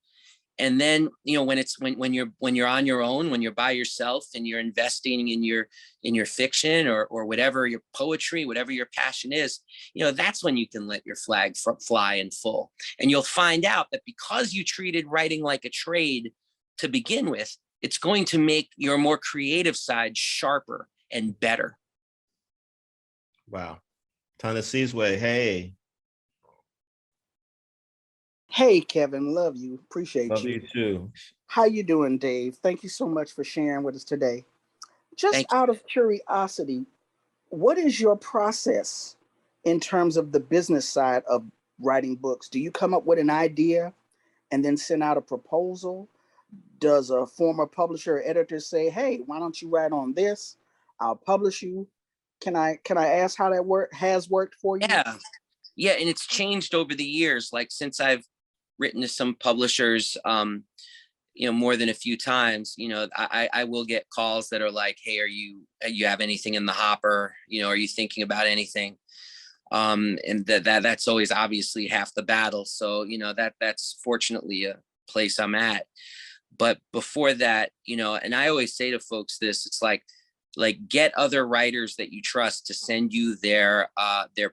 And then, when you're on your own, when you're by yourself and you're investing in your fiction or whatever, your poetry, whatever your passion is, that's when you can let your flag fly in full. And you'll find out that because you treated writing like a trade to begin with, it's going to make your more creative side sharper and better. Wow. Tennessee's way. Hey. Hey, Kevin, love you. Appreciate you. Love you too. How you doing, Dave? Thank you so much for sharing with us today. Just out of curiosity, what is your process in terms of the business side of writing books? Do you come up with an idea and then send out a proposal? Does a former publisher or editor say, "Hey, why don't you write on this? I'll publish you"? Can I ask how that has worked for you? Yeah, and it's changed over the years. Like, since I've written to some publishers, more than a few times, I will get calls that are like, "Hey, you have anything in the hopper? Are you thinking about anything?" And that's always obviously half the battle. So, that's fortunately a place I'm at. But before that, and I always say to folks this, it's like get other writers that you trust to send you their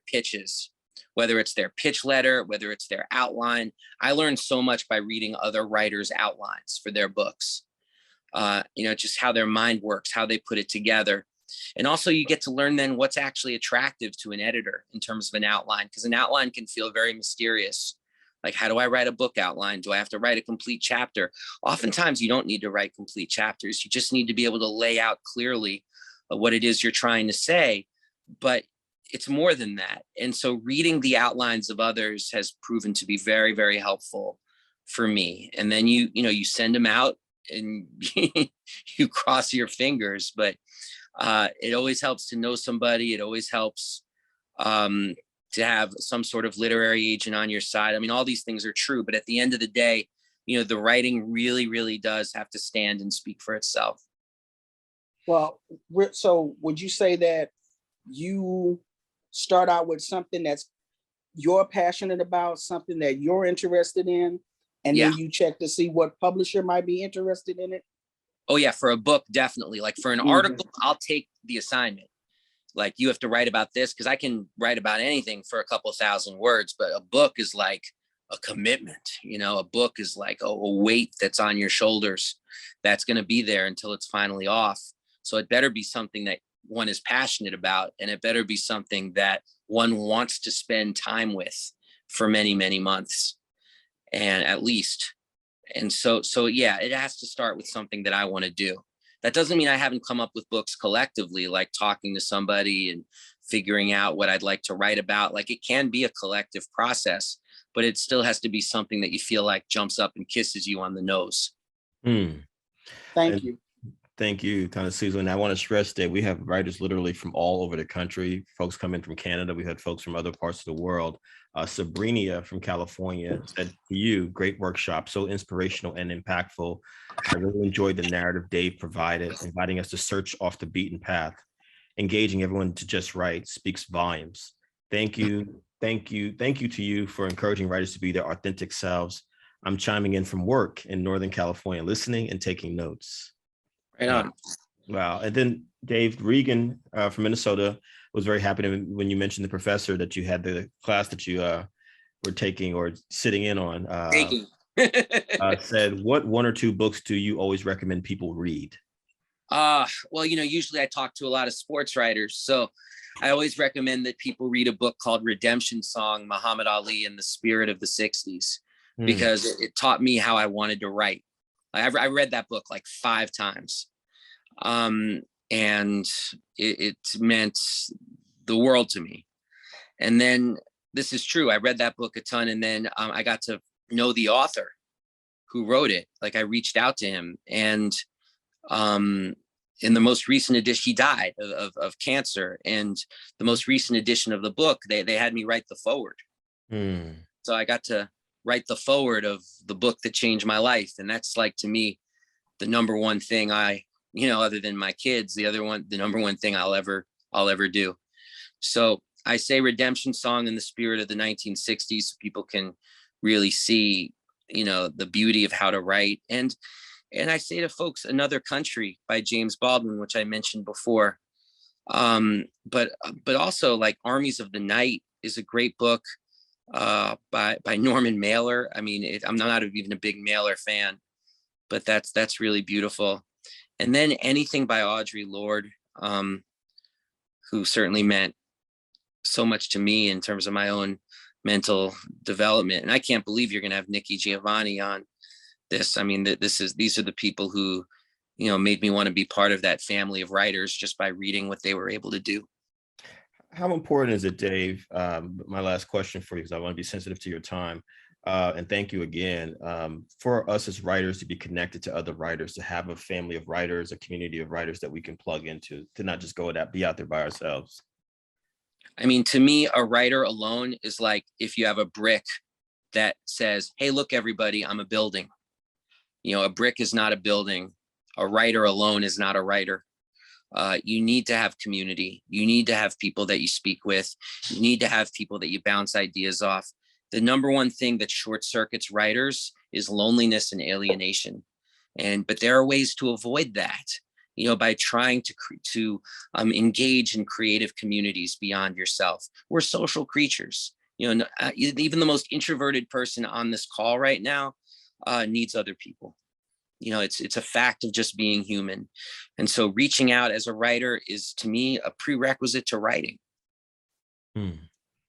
pitches, whether it's their pitch letter, whether it's their outline. I learned so much by reading other writers' outlines for their books, just how their mind works, how they put it together. And also you get to learn then what's actually attractive to an editor in terms of an outline, because an outline can feel very mysterious. Like, how do I write a book outline? Do I have to write a complete chapter? Oftentimes you don't need to write complete chapters. You just need to be able to lay out clearly what it is you're trying to say. But it's more than that. And so reading the outlines of others has proven to be very, very helpful for me. And then you send them out and you cross your fingers, but it always helps to know somebody. It always helps to have some sort of literary agent on your side. I mean, all these things are true, but at the end of the day, the writing really, really does have to stand and speak for itself. Well, so would you say that you start out with something that's you're passionate about, something that you're interested in, and then you check to see what publisher might be interested in it? Oh yeah, for a book, definitely. Like, for an article, I'll take the assignment. Like, you have to write about this, because I can write about anything for a couple thousand words, but a book is like a commitment. A book is like a weight that's on your shoulders that's going to be there until it's finally off. So it better be something that one is passionate about, and it better be something that one wants to spend time with for many, many months, and at least. And so yeah, it has to start with something that I want to do. That doesn't mean I haven't come up with books collectively, like talking to somebody and figuring out what I'd like to write about. Like, it can be a collective process, but it still has to be something that you feel like jumps up and kisses you on the nose. Thank you. Thank you, Tana Susan. I want to stress that we have writers literally from all over the country. Folks come in from Canada. We had folks from other parts of the world. Sabrina from California said to you, great workshop, so inspirational and impactful. I really enjoyed the narrative Dave provided, inviting us to search off the beaten path. Engaging everyone to just write speaks volumes. Thank you. Thank you. Thank you to you for encouraging writers to be their authentic selves. I'm chiming in from work in Northern California, listening and taking notes. Right on. Wow. And then Dave Regan from Minnesota was very happy when you mentioned the professor that you had, the class that you were taking or sitting in on. Said, what one or two books do you always recommend people read? Well, usually I talk to a lot of sports writers. So I always recommend that people read a book called Redemption Song, Muhammad Ali and the Spirit of the 60s, because it taught me how I wanted to write. I read that book like 5 times. And it meant the world to me. And then, this is true, I read that book a ton, and then I got to know the author who wrote it. Like, I reached out to him, and in the most recent edition, he died of cancer. And the most recent edition of the book, they had me write the foreword. So I got to write the foreword of the book that changed my life. And that's, like, to me, the number one thing other than my kids, the number one thing I'll ever do. So I say Redemption Song in the Spirit of the 1960s, so people can really see, the beauty of how to write. And I say to folks, Another Country by James Baldwin, which I mentioned before. But also, like, Armies of the Night is a great book by Norman Mailer. I mean, I'm not even a big Mailer fan, but that's really beautiful. And then anything by Audre Lorde, who certainly meant so much to me in terms of my own mental development. And I can't believe you're going to have Nikki Giovanni on this. I mean, these are the people who, made me want to be part of that family of writers just by reading what they were able to do. How important is it, Dave? My last question for you, because I want to be sensitive to your time. And thank you again, for us as writers to be connected to other writers, to have a family of writers, a community of writers that we can plug into, to not just be out there by ourselves. I mean, to me, a writer alone is like if you have a brick that says, hey, look, everybody, I'm a building. A brick is not a building. A writer alone is not a writer. You need to have community. You need to have people that you speak with. You need to have people that you bounce ideas off. The number one thing that short circuits writers is loneliness and alienation. But there are ways to avoid that, by trying to engage in creative communities beyond yourself. We're social creatures. Even the most introverted person on this call right now needs other people. It's a fact of just being human. And so reaching out as a writer is, to me, a prerequisite to writing.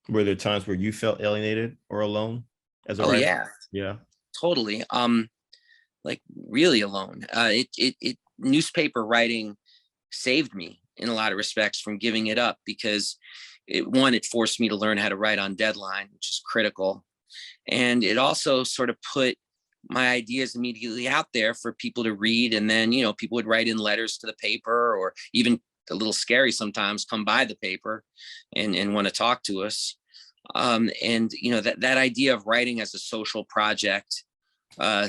Were there times where you felt alienated or alone as a writer? Yeah, totally. Like, really alone. Newspaper writing saved me in a lot of respects from giving it up, because it forced me to learn how to write on deadline, which is critical. And it also sort of put my ideas immediately out there for people to read. And then, people would write in letters to the paper, or even a little scary sometimes, come by the paper and want to talk to us. That idea of writing as a social project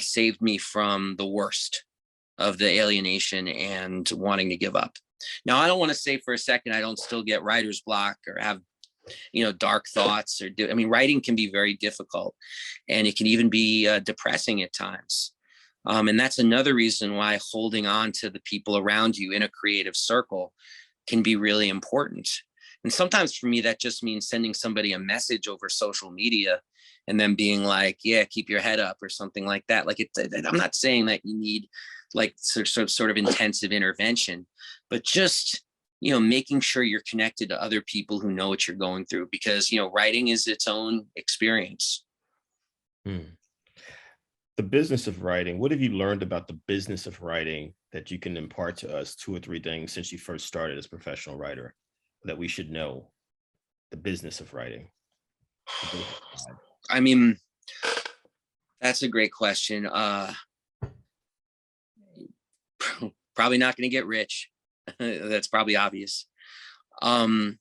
saved me from the worst of the alienation and wanting to give up. Now, I don't want to say for a second I don't still get writer's block or have dark thoughts, writing can be very difficult, and it can even be depressing at times. And that's another reason why holding on to the people around you in a creative circle can be really important. And sometimes for me, that just means sending somebody a message over social media and then being like, yeah, keep your head up or something like that. I'm not saying that you need like sort of intensive intervention, but just, making sure you're connected to other people who know what you're going through, because, writing is its own experience. The business of writing. What have you learned about the business of writing that you can impart to us? 2 or 3 things since you first started as a professional writer that we should know. The business of writing. I mean, that's a great question. Probably not going to get rich. That's probably obvious. What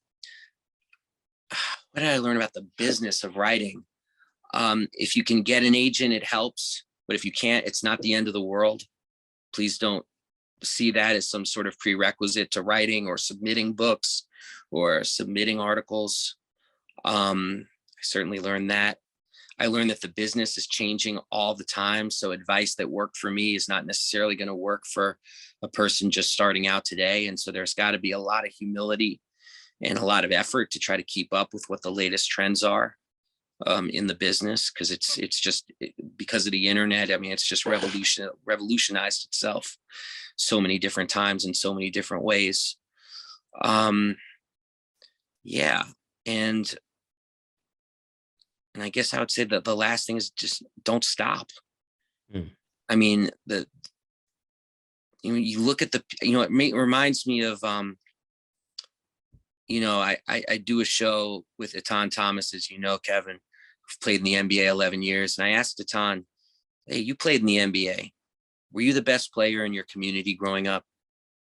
did I learn about the business of writing? If you can get an agent, it helps. But if you can't, it's not the end of the world. Please don't see that as some sort of prerequisite to writing or submitting books or submitting articles. I certainly learned that. I learned that the business is changing all the time. So advice that worked for me is not necessarily going to work for a person just starting out today. And so there's got to be a lot of humility and a lot of effort to try to keep up with what the latest trends are in the business, because it's just because of the internet. I mean, it's just revolutionized itself so many different times in so many different ways. Yeah. And I guess I would say that the last thing is just don't stop. I mean, you look at it reminds me of, I do a show with Etan Thomas, as you know, Kevin, who've played in the NBA 11 years. And I asked Etan, hey, you played in the NBA. Were you the best player in your community growing up?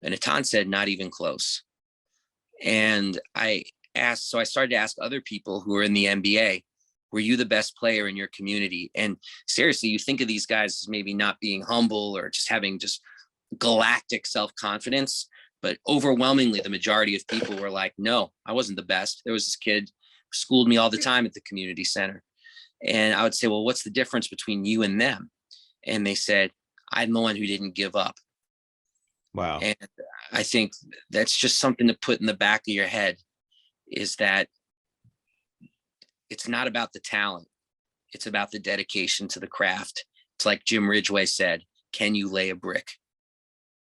And Etan said, not even close. And I started to ask other people who are in the NBA, were you the best player in your community? And seriously, you think of these guys as maybe not being humble or just having just galactic self-confidence, but overwhelmingly the majority of people were like, no, I wasn't the best. There was this kid who schooled me all the time at the community center. And I would say, well, what's the difference between you and them? And they said, I'm the one who didn't give up. Wow. And I think that's just something to put in the back of your head, is that it's not about the talent. It's about the dedication to the craft. It's like Jim Ridgway said, can you lay a brick?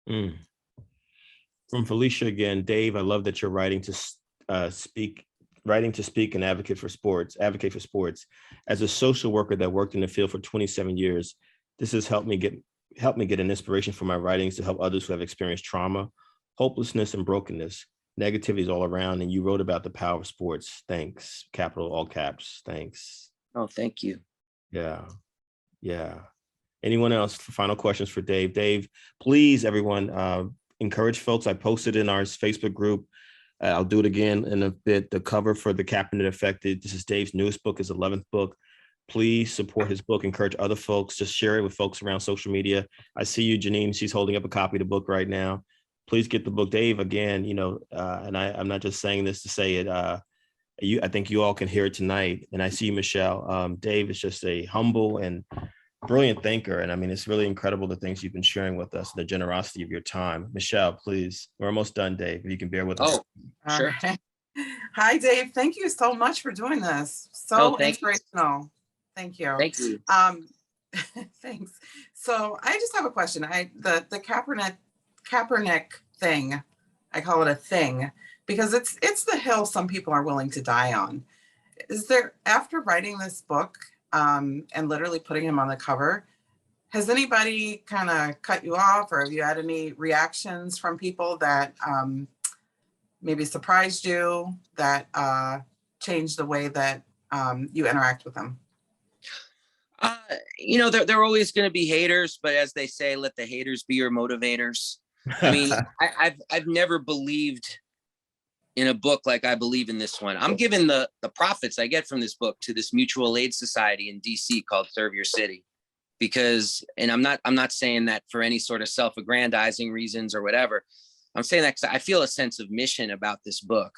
From Felicia again, Dave, I love that you're writing to speak and advocate for sports. As a social worker that worked in the field for 27 years, this has helped me get an inspiration for my writings to help others who have experienced trauma, hopelessness, and brokenness. Negativity is all around, and you wrote about the power of sports. Thanks. Capital, all caps. Thanks. Oh, thank you. Yeah. Anyone else? Final questions for Dave? Dave, please, everyone, encourage folks. I posted in our Facebook group. I'll do it again in a bit. The cover for the Kaepernick Effect. This is Dave's newest book, his 11th book. Please support his book. Encourage other folks. Just share it with folks around social media. I see you, Janine. She's holding up a copy of the book right now. Please get the book. Dave, again, and I'm not just saying this to say it. I think you all can hear it tonight. And I see you, Michelle. Dave is just a humble and brilliant thinker. And I mean, it's really incredible the things you've been sharing with us, the generosity of your time. Michelle, please. We're almost done, Dave. If you can bear with us. Oh, sure. Hi, Dave. Thank you so much for doing this. So inspirational. Thank you. Thank you. Thanks. So I just have a question. The Kaepernick thing, I call it a thing because it's the hill some people are willing to die on. Is there, after writing this book and literally putting him on the cover, has anybody kind of cut you off, or have you had any reactions from people that maybe surprised you, that changed the way that you interact with them? There are always going to be haters, but as they say, let the haters be your motivators. I mean, I've never believed in a book like I believe in this one. I'm giving the profits I get from this book to this mutual aid society in DC called Serve Your City, because, and I'm not saying that for any sort of self-aggrandizing reasons or whatever. I'm saying that because I feel a sense of mission about this book,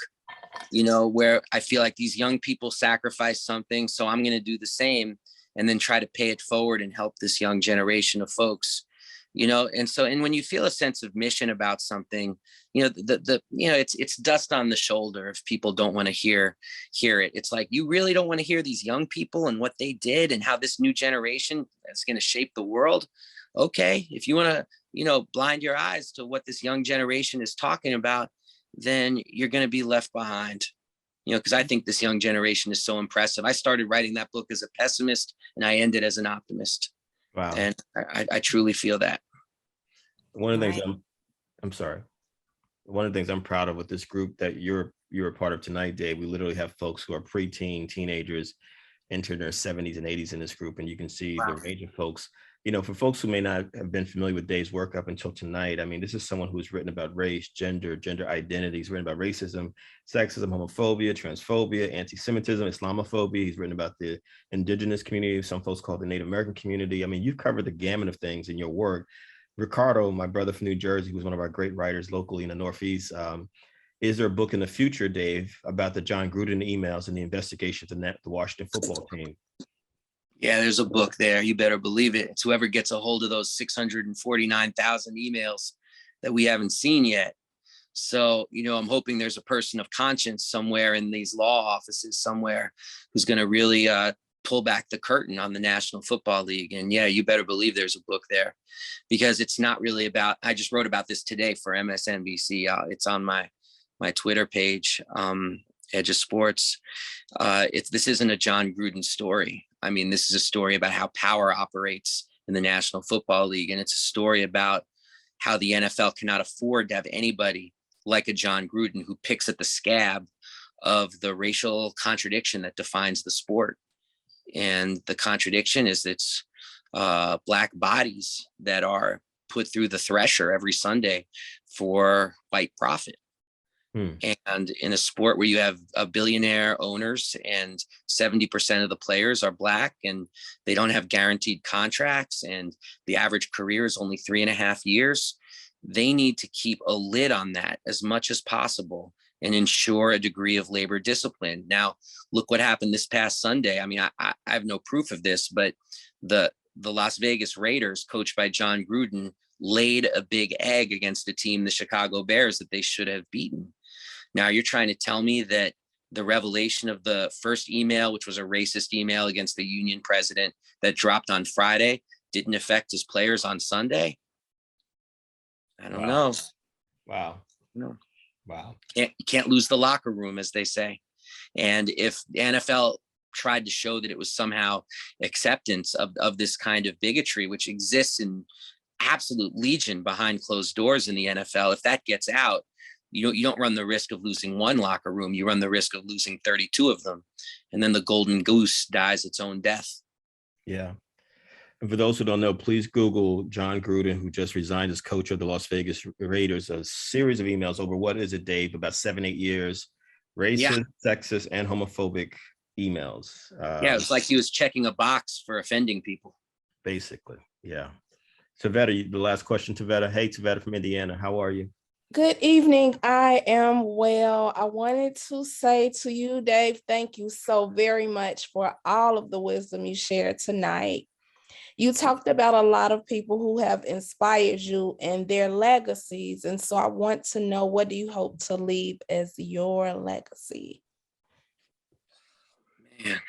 where I feel like these young people sacrifice something, so I'm going to do the same and then try to pay it forward and help this young generation of folks. And when you feel a sense of mission about something, it's dust on the shoulder if people don't want to hear it. It's like, you really don't want to hear these young people and what they did and how this new generation is going to shape the world. okay, if you want to, you know, blind your eyes to what this young generation is talking about, then you're going to be left behind. You know, because I think this young generation is so impressive. I started writing that book as a pessimist and I ended as an optimist. Wow. And I truly feel that. One of the things I'm sorry. One of the things I'm proud of with this group that you're a part of tonight, Dave, we literally have folks who are preteen, teenagers, entering their 70s and 80s in this group. And you can see the range of folks. You know, for folks who may not have been familiar with Dave's work up until tonight, I mean, this is someone who's written about race, gender identity. He's written about racism, sexism, homophobia, transphobia, anti-Semitism, Islamophobia. He's written about the indigenous community. Some folks call it the Native American community. I mean, you've covered the gamut of things in your work. Ricardo, my brother from New Jersey, who's one of our great writers locally in the Northeast, is there a book in the future, Dave, about the John Gruden emails and the investigations in the Washington football team? Yeah, there's a book there. You better believe it. It's whoever gets a hold of those 649,000 emails that we haven't seen yet. So, you know, I'm hoping there's a person of conscience somewhere in these law offices somewhere who's going to really pull back the curtain on the National Football League. And yeah, you better believe there's a book there, because it's not really about, I just wrote about this today for MSNBC. It's on my Twitter page, Edge of Sports. This isn't a John Gruden story. I mean, this is a story about how power operates in the National Football League. And it's a story about how the NFL cannot afford to have anybody like a John Gruden who picks at the scab of the racial contradiction that defines the sport. And the contradiction is it's Black bodies that are put through the thresher every Sunday for white profit. And in a sport where you have a billionaire owners and 70% of the players are Black and they don't have guaranteed contracts and the average career is only 3.5 years, they need to keep a lid on that as much as possible and ensure a degree of labor discipline. Now, look what happened this past Sunday. I mean, I have no proof of this, but the Las Vegas Raiders, coached by John Gruden, laid a big egg against a team, the Chicago Bears, that they should have beaten. Now you're trying to tell me that the revelation of the first email, which was a racist email against the union president that dropped on Friday, didn't affect his players on Sunday? I don't know. Wow. No. Wow. You can't lose the locker room, as they say. And if the NFL tried to show that it was somehow acceptance of this kind of bigotry, which exists in absolute legion behind closed doors in the NFL, if that gets out, you don't run the risk of losing one locker room. You run the risk of losing 32 of them. And then the golden goose dies its own death. Yeah. And for those who don't know, please Google John Gruden, who just resigned as coach of the Las Vegas Raiders, a series of emails over, what is it, Dave, about 7-8 years, racist, sexist, and homophobic emails. Yeah, it was like he was checking a box for offending people. Basically, yeah. Tavetta, the last question, Tavetta. Hey, Tavetta from Indiana, how are you? Good evening. I am well. I wanted to say to you, Dave, thank you so very much for all of the wisdom you shared tonight. You talked about a lot of people who have inspired you and their legacies. And so I want to know, what do you hope to leave as your legacy? Man,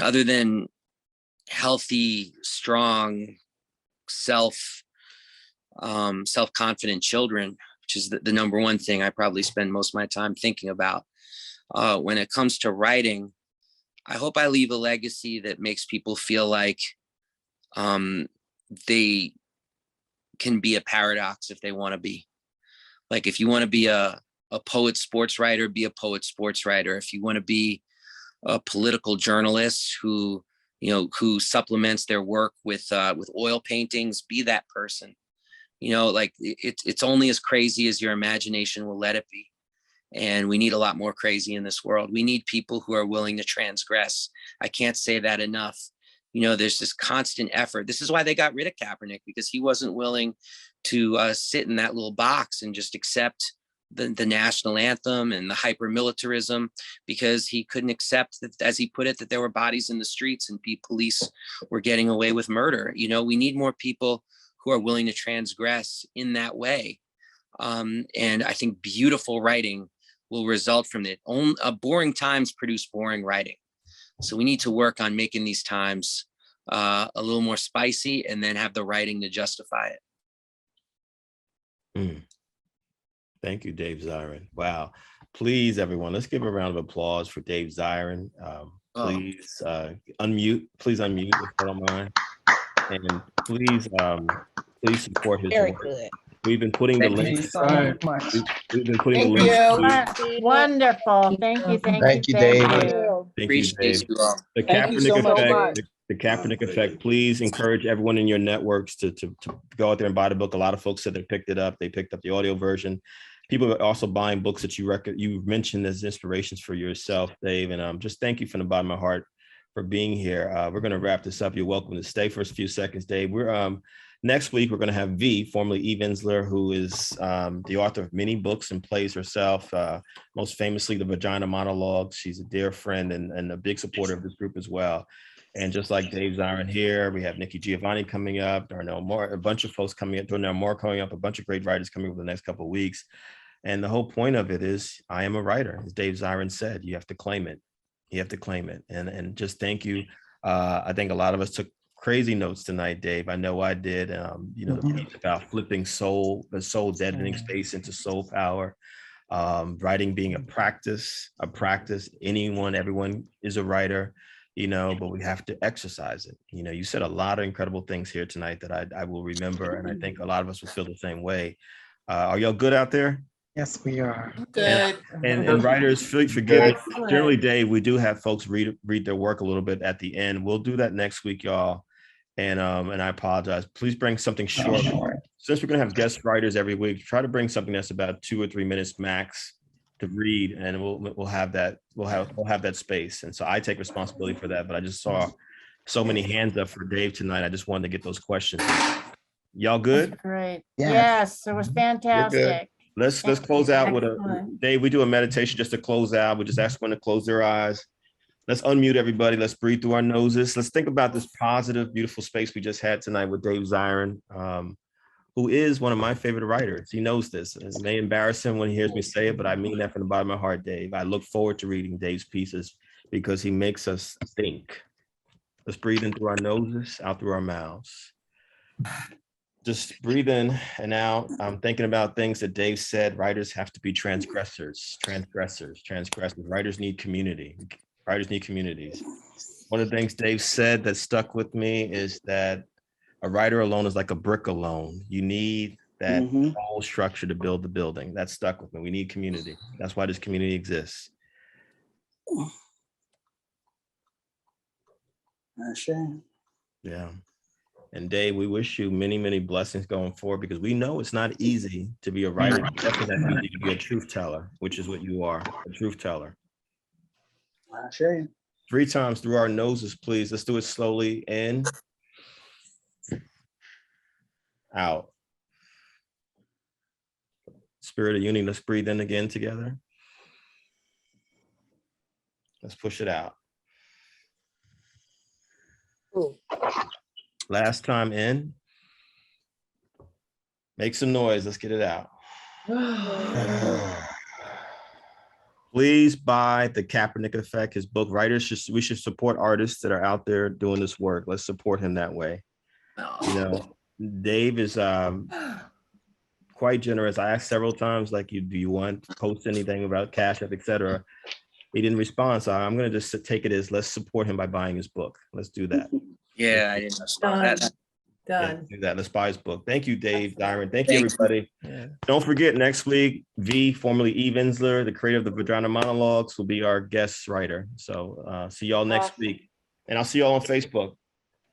other than healthy, strong, self-confident children, which is the number one thing I probably spend most of my time thinking about. When it comes to writing, I hope I leave a legacy that makes people feel like they can be a paradox if they want to be. Like, if you want to be a poet sports writer, be a poet sports writer. If you want to be a political journalist who supplements their work with oil paintings, be that person. Like, it's only as crazy as your imagination will let it be. And we need a lot more crazy in this world. We need people who are willing to transgress. I can't say that enough. There's this constant effort. This is why they got rid of Kaepernick, because he wasn't willing to sit in that little box and just accept the national anthem and the hyper-militarism, because he couldn't accept that, as he put it, that there were bodies in the streets and police were getting away with murder. We need more people who are willing to transgress in that way. And I think beautiful writing will result from it. Boring times produce boring writing. So we need to work on making these times a little more spicy, and then have the writing to justify it. Thank you, Dave Zirin. Wow. Please, everyone, let's give a round of applause for Dave Zirin. Please unmute. Please unmute if you don't mind. And please support his Very work. good. We've been putting the link. We've been putting the link. Wonderful. Thank you. Thank you, Dave. Thank you, Dave. The Thank you so Kaepernick much. Effect. The Kaepernick Effect. Please encourage everyone in your networks to go out there and buy the book. A lot of folks said they picked it up. They picked up the audio version. People are also buying books that you mentioned as inspirations for yourself, Dave. And just thank you from the bottom of my heart for being here. We're going to wrap this up. You're welcome to stay for a few seconds, Dave. We're next week, we're going to have V, formerly E. Vinsler, who is the author of many books and plays herself, most famously The Vagina Monologues. She's a dear friend and a big supporter of this group as well. And just like Dave Zirin here, we have Nikki Giovanni coming up, Darnell Moore, a bunch of folks coming up, Darnell Moore coming up, a bunch of great writers coming over the next couple of weeks. And the whole point of it is, I am a writer. As Dave Zirin said, you have to claim it. You have to claim it. And just thank you. I think a lot of us took crazy notes tonight, Dave. I know I did. The piece about flipping the soul deadening space into soul power. Writing being a practice. Everyone is a writer, but we have to exercise it. You said a lot of incredible things here tonight that I will remember. And I think a lot of us will feel the same way. Are y'all good out there? Yes, we are. Good. And writers, forgive me. Generally, Dave, we do have folks read their work a little bit at the end. We'll do that next week, y'all. And I apologize. Please bring something short. Since we're gonna have guest writers every week, try to bring something that's about 2 or 3 minutes max to read, and we'll have that. We'll have that space. And so I take responsibility for that. But I just saw so many hands up for Dave tonight. I just wanted to get those questions. Y'all good? That's great. Yes, it was fantastic. Let's close out with Dave, we do a meditation just to close out. We just ask everyone to close their eyes. Let's unmute everybody. Let's breathe through our noses. Let's think about this positive, beautiful space we just had tonight with Dave Zirin, who is one of my favorite writers. He knows this. It may embarrass him when he hears me say it, but I mean that from the bottom of my heart, Dave. I look forward to reading Dave's pieces because he makes us think. Let's breathe in through our noses, out through our mouths. Just breathe in and out. I'm thinking about things that Dave said. Writers have to be transgressors. Writers need community. Writers need communities. One of the things Dave said that stuck with me is that a writer alone is like a brick alone. You need that whole structure to build the building. That stuck with me. We need community. That's why this community exists. Yeah. And Dave, we wish you many, many blessings going forward because we know it's not easy to be a writer. It's definitely not easy to be a truth teller, which is what you are, a truth teller. 3 times through our noses, please. Let's do it slowly. In, out. Spirit of unity, let's breathe in again together. Let's push it out. Last time in. Make some noise. Let's get it out. Please buy The Kaepernick Effect, his book. We should support artists that are out there doing this work. Let's support him that way. Dave is quite generous. I asked several times, do you want to post anything about Cash App, etc.? He didn't respond, so I'm going to just take it as let's support him by buying his book. Let's do that. Yeah, I didn't know that. Done. Yeah, do that. Let's buy his book. Thank you, Dave Zirin. Thank you, everybody. Yeah. Don't forget, next week, V, formerly E. Vinsler, the creator of the Vagina Monologues, will be our guest writer. So see y'all next week. And I'll see y'all on Facebook.